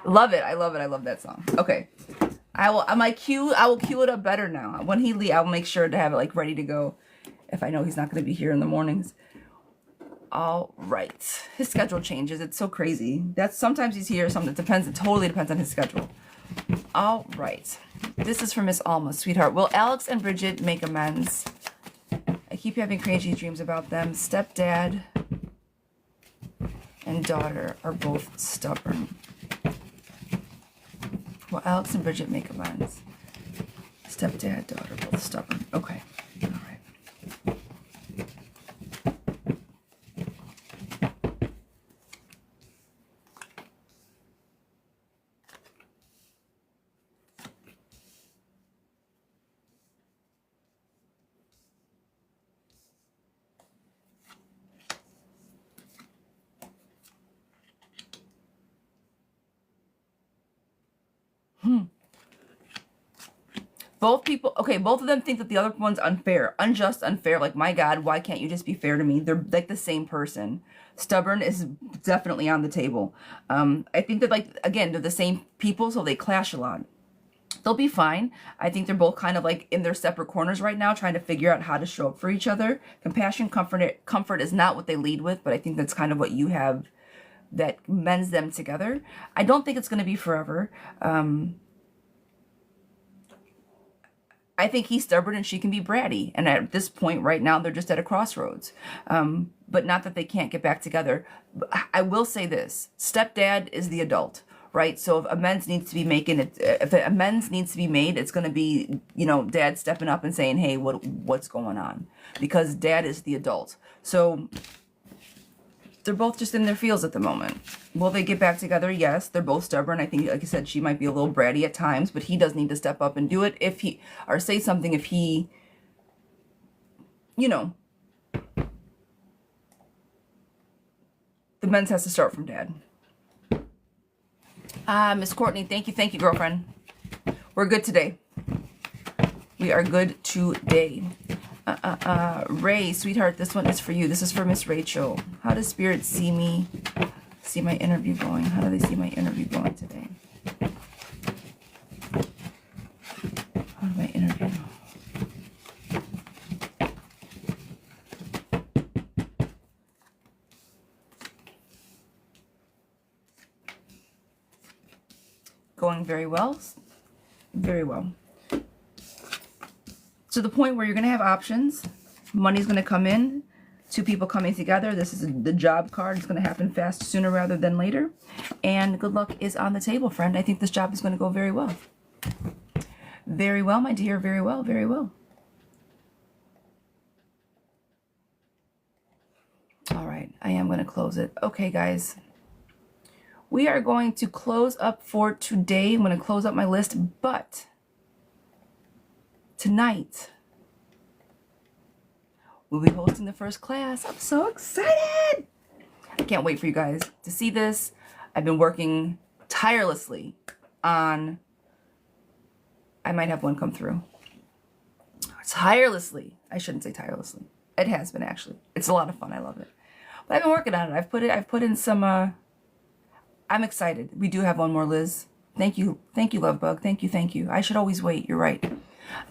[SPEAKER 1] Love it. I love that song. Okay. I will cue it up better now. When he leaves, I'll make sure to have it like ready to go if I know he's not going to be here in the mornings. All right. His schedule changes. It's so crazy. Sometimes he's here, sometimes it totally depends on his schedule. All right. This is for Miss Alma, sweetheart. Will Alex and Bridget make amends? I keep having crazy dreams about them. Stepdad and daughter are both stubborn. Well, Alex and Bridget make amends. Stepdad, daughter, both stubborn. Okay. All right. Both people, okay, both of them think that the other one's unfair, unjust, unfair. Like, my God, why can't you just be fair to me? They're like the same person. Stubborn is definitely on the table. I think that, like, again, they're the same people, so they clash a lot. They'll be fine. I think they're both kind of like in their separate corners right now, trying to figure out how to show up for each other. Compassion, comfort is not what they lead with, but I think that's kind of what you have that mends them together. I don't think it's going to be forever. I think he's stubborn and she can be bratty. And at this point right now, they're just at a crossroads. But not that they can't get back together. I will say this. Stepdad is the adult, right? So if amends needs to be making it, if amends needs to be made, it's going to be, you know, dad stepping up and saying, hey, what's going on? Because dad is the adult. So they're both just in their feels at the moment. Will they get back together? Yes, they're both stubborn. I think, like I said, she might be a little bratty at times, but he does need to step up and do it if he, or say something if he, you know, the men's has to start from dad. Miss Courtney, thank you, girlfriend. We're good today. We are good today. Ray, sweetheart, this one is for you. This is for Miss Rachel. How does Spirit see my interview going? How do they see my interview going today? How did my interview go? Going very well. Very well. To the point where you're going to have options. Money's going to come in. Two people coming together. This is the job card. It's going to happen fast, sooner rather than later. And good luck is on the table, friend. I think this job is going to go very well. Very well, my dear. Very well, very well. All right. I am going to close it. Okay, guys. We are going to close up for today. I'm going to close up my list, but tonight we'll be hosting the first class. I'm so excited. I can't wait for you guys to see this. I've been working tirelessly on, I might have one come through. Tirelessly. I shouldn't say tirelessly. It has been, actually. It's a lot of fun. I love it. But I've been working on it. I've put in some, I'm excited. We do have one more, Liz. Thank you, Love Bug. Thank you. I should always wait. You're right.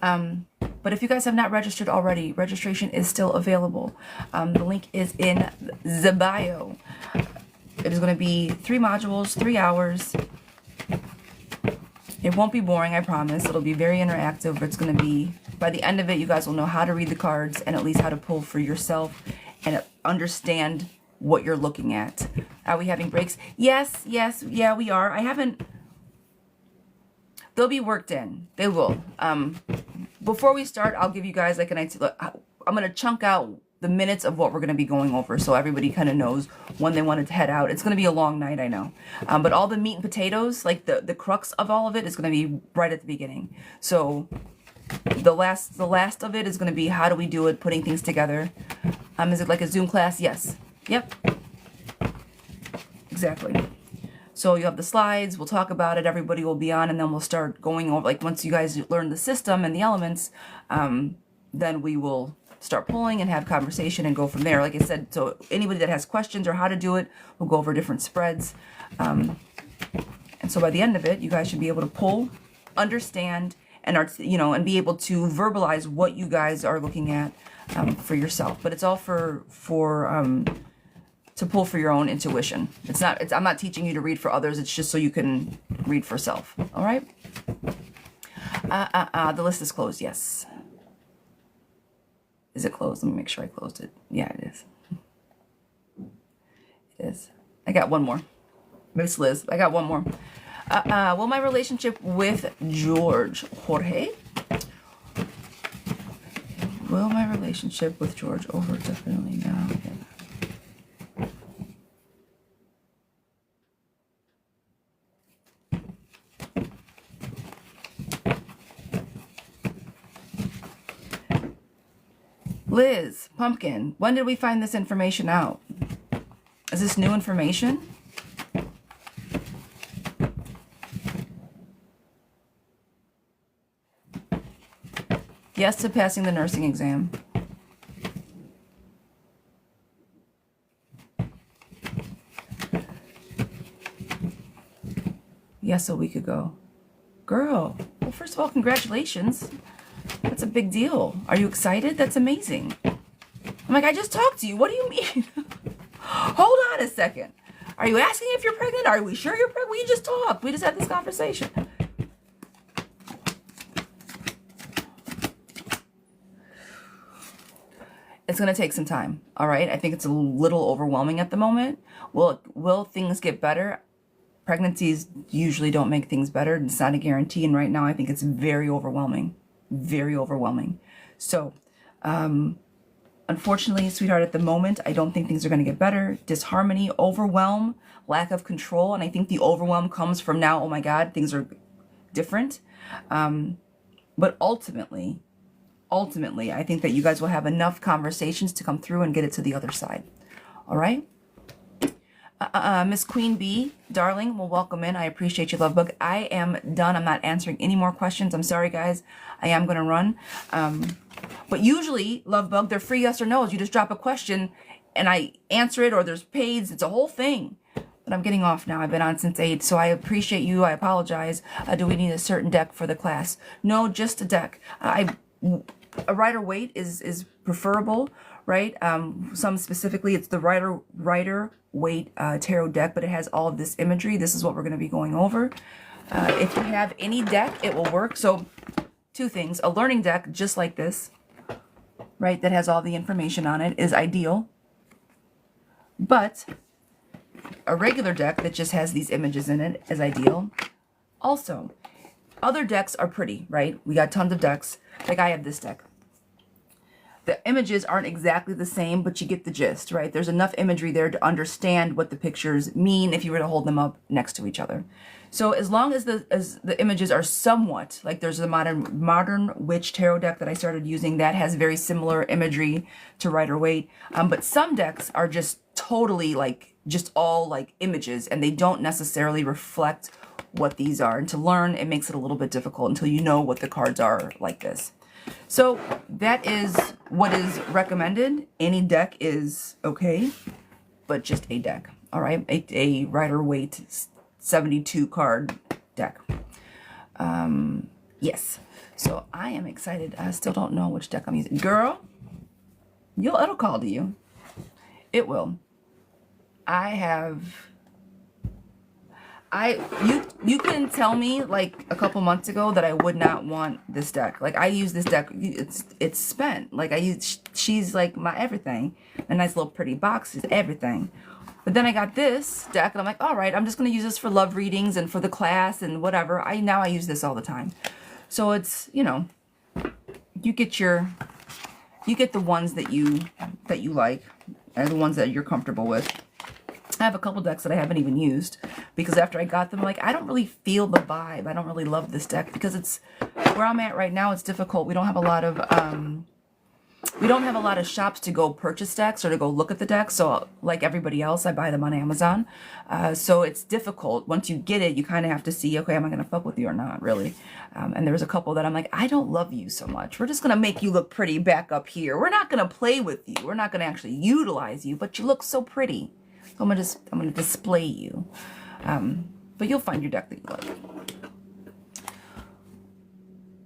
[SPEAKER 1] But if you guys have not registered already, registration is still available. The link is in the bio. It is going to be 3 modules, 3 hours. It won't be boring, I promise. It'll be very interactive. It's going to be, by the end of it, you guys will know how to read the cards and at least how to pull for yourself and understand what you're looking at. Are we having breaks? Yes, yeah, we are. I haven't... They'll be worked in. They will. Before we start, I'll give you guys like an idea. I'm going to chunk out the minutes of what we're going to be going over so everybody kind of knows when they want to head out. It's going to be a long night, I know. But all the meat and potatoes, like the crux of all of it is going to be right at the beginning. So the last of it is going to be how do we do it, putting things together. Is it like a Zoom class? Yes. Yep. Exactly. So you have the slides, we'll talk about it, everybody will be on, and then we'll start going over, like once you guys learn the system and the elements, then we will start pulling and have conversation and go from there. Like I said, so anybody that has questions or how to do it, we'll go over different spreads. And so by the end of it, you guys should be able to pull, understand, and and be able to verbalize what you guys are looking at for yourself. But it's all to pull for your own intuition. I'm not teaching you to read for others. It's just so you can read for self. All right? The list is closed. Yes. Is it closed? Let me make sure I closed it. Yeah, it is. It is. I got one more. Miss Liz, I got one more. Will my relationship with Jorge? Will my relationship with George over definitely now? Liz, Pumpkin, when did we find this information out? Is this new information? Yes to passing the nursing exam. Yes, a week ago. Girl, well, first of all, congratulations. That's a big deal. Are you excited? That's amazing. I'm like, I just talked to you. What do you mean? Hold on a second. Are you asking if you're pregnant? Are we sure you're pregnant? We just talked. We just had this conversation. It's going to take some time. All right. I think it's a little overwhelming at the moment. Will things get better? Pregnancies usually don't make things better. It's not a guarantee. And right now, I think it's very overwhelming. Very overwhelming. So, unfortunately, sweetheart, at the moment, I don't think things are going to get better. Disharmony, overwhelm, lack of control. And I think the overwhelm comes from now, oh my God, things are different. But ultimately, I think that you guys will have enough conversations to come through and get it to the other side. All right? Miss Queen Bee, darling, well, welcome in. I appreciate you, Lovebug. I am done. I'm not answering any more questions. I'm sorry, guys. I am going to run. But usually, Lovebug, they're free yes or no's. You just drop a question and I answer it, or there's paids. It's a whole thing. But I'm getting off now. I've been on since 8, so I appreciate you. I apologize. Do we need a certain deck for the class? No, just a deck. A Rider Waite is preferable, right? Some specifically, it's the Rider Waite tarot deck, but it has all of this imagery. This is what we're going to be going over. If you have any deck, it will work. So 2 things. A learning deck just like this, right, that has all the information on it is ideal. But a regular deck that just has these images in it is ideal. Also, other decks are pretty, right? We got tons of decks. Like I have this deck. The images aren't exactly the same, but you get the gist, right? There's enough imagery there to understand what the pictures mean if you were to hold them up next to each other. So as long as the images are somewhat, like there's the modern witch tarot deck that I started using that has very similar imagery to Rider Waite. But some decks are just totally like, just all like images, and they don't necessarily reflect what these are. And to learn, it makes it a little bit difficult until you know what the cards are like this. So that is what is recommended. Any deck is okay, but just a deck. All right, a Rider Waite 72 card deck. Yes. So I am excited. I still don't know which deck I'm using. Girl, it'll call to you. It will. You couldn't tell me like a couple months ago that I would not want this deck. Like I use this deck, it's spent. Like she's like my everything. A nice little pretty box is everything. But then I got this deck and I'm like, all right, I'm just gonna use this for love readings and for the class and whatever. Now I use this all the time. So it's, you know, you get the ones that you like and the ones that you're comfortable with. I have a couple decks that I haven't even used because after I got them, like, I don't really feel the vibe. I don't really love this deck because it's where I'm at right now. It's difficult. We don't have a lot of shops to go purchase decks or to go look at the decks. So like everybody else, I buy them on Amazon. So it's difficult. Once you get it, you kind of have to see, okay, am I going to fuck with you or not, really? And there's a couple that I'm like, I don't love you so much. We're just going to make you look pretty back up here. We're not going to play with you. We're not going to actually utilize you, but you look so pretty. So I'm gonna display you. But you'll find your deck that you like.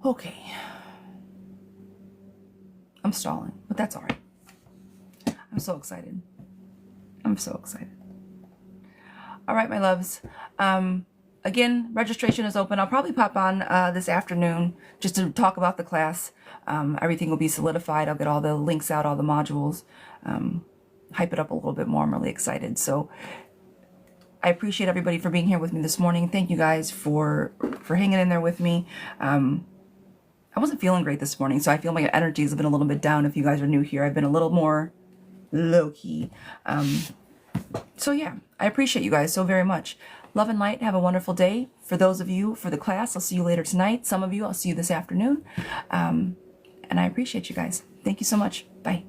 [SPEAKER 1] Okay. I'm stalling, but that's all right. I'm so excited. I'm so excited. All right, my loves. Again, registration is open. I'll probably pop on this afternoon just to talk about the class. Everything will be solidified. I'll get all the links out, all the modules. Hype it up a little bit more. I'm really excited. So I appreciate everybody for being here with me this morning. Thank you guys for hanging in there with me. I wasn't feeling great this morning, so I feel my energy has been a little bit down. If you guys are new here, I've been a little more low-key. So yeah, I appreciate you guys so very much. Love and light. Have a wonderful day. For those of you, for the class, I'll see you later tonight. Some of you, I'll see you this afternoon. And I appreciate you guys. Thank you so much. Bye.